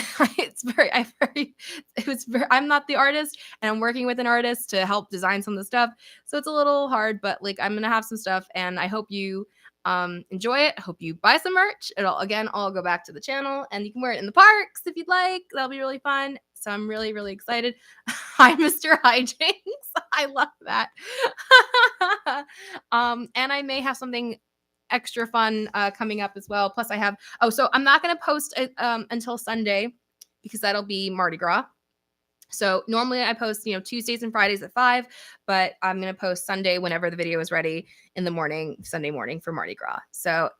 not the artist and I'm working with an artist to help design some of the stuff. So it's a little hard, but like I'm gonna have some stuff and I hope you enjoy it. I hope you buy some merch. I'll go back to the channel and you can wear it in the parks if you'd like. That'll be really fun. So I'm really, really excited. Hi, Mr. Hijinx. I love that. And I may have something extra fun coming up as well. Plus I have, so I'm not going to post it until Sunday because that'll be Mardi Gras. So normally I post, Tuesdays and Fridays at 5, but I'm going to post Sunday whenever the video is ready in the morning, Sunday morning for Mardi Gras. So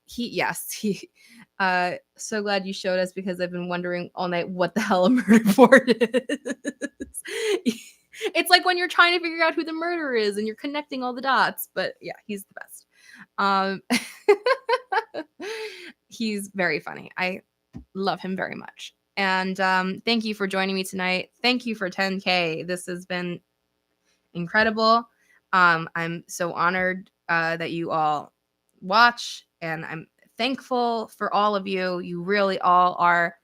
so glad you showed us because I've been wondering all night what the hell a murder board is. It's like when you're trying to figure out who the murderer is and you're connecting all the dots, but yeah, he's the best. He's very funny. I love him very much. And thank you for joining me tonight. Thank you for 10K. This has been incredible. I'm so honored that you all watch, and I'm thankful for all of you. You really all are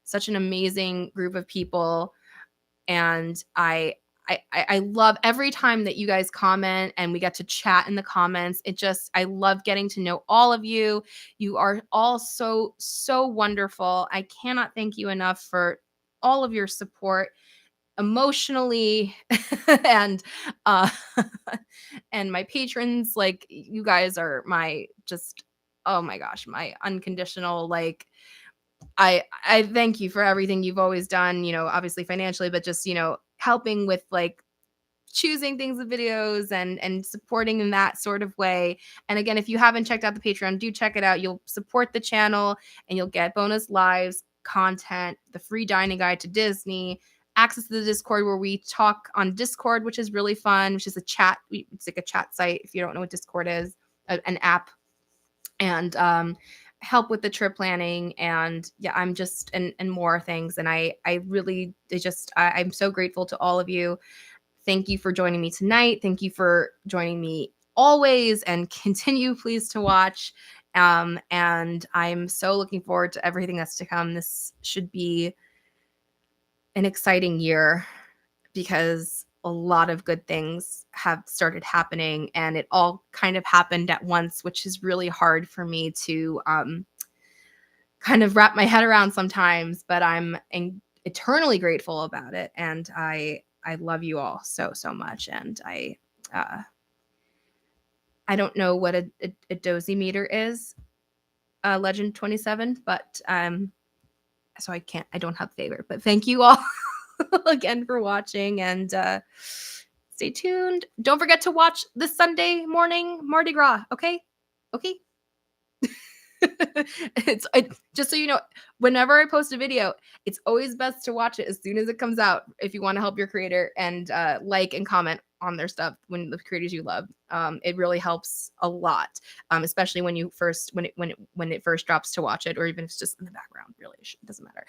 such an amazing group of people. And I love every time that you guys comment and we get to chat in the comments. I love getting to know all of you. You are all so, so wonderful. I cannot thank you enough for all of your support emotionally and and my patrons. Like, you guys are oh my gosh, my unconditional, like, I thank you for everything you've always done, obviously financially, but just, helping with like choosing things with videos and supporting in that sort of way. And again, if you haven't checked out the Patreon, do check it out. You'll support the channel and you'll get bonus lives, content, the free dining guide to Disney, access to the Discord where we talk on Discord, which is really fun, which is it's like a chat site if you don't know what Discord is, an app. and help with the trip planning, and yeah, I'm just and more things. And I really I'm so grateful to all of you. Thank you for joining me tonight. Thank you for joining me always, and continue please to watch. And I'm so looking forward to everything that's to come. This should be an exciting year because a lot of good things have started happening, and it all kind of happened at once, which is really hard for me to kind of wrap my head around sometimes, but I'm eternally grateful about it. And I love you all so, so much. And I don't know what a dozy meter is, Legend 27, but so I don't have favorite, but thank you all again for watching, and stay tuned. Don't forget to watch this Sunday morning Mardi Gras, okay? Okay? Just so you know, whenever I post a video, it's always best to watch it as soon as it comes out if you want to help your creator, and like and comment on their stuff when the creators you love. It really helps a lot, especially when you first when it first drops to watch it, or even if it's just in the background. Really, it doesn't matter.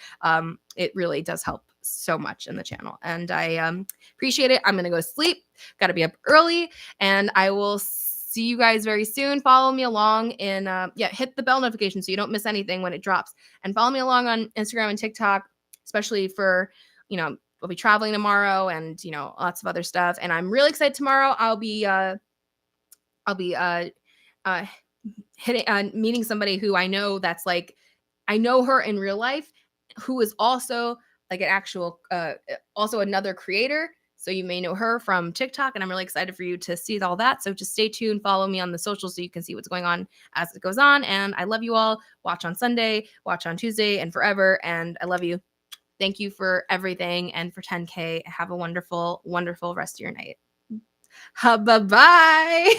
It really does help so much in the channel, and I appreciate it. I'm gonna go to sleep. Got to be up early, and I will see you guys very soon. Follow me along in hit the bell notification so you don't miss anything when it drops, and follow me along on Instagram and TikTok, especially for, I'll be traveling tomorrow, and lots of other stuff. And I'm really excited tomorrow. I'll be meeting somebody who I know, that's like, I know her in real life, who is also like an actual also another creator. So you may know her from TikTok, and I'm really excited for you to see all that. So just stay tuned, follow me on the socials so you can see what's going on as it goes on. And I love you all. Watch on Sunday, watch on Tuesday, and forever. And I love you. Thank you for everything, and for 10K. Have a wonderful, wonderful rest of your night. Bye-bye.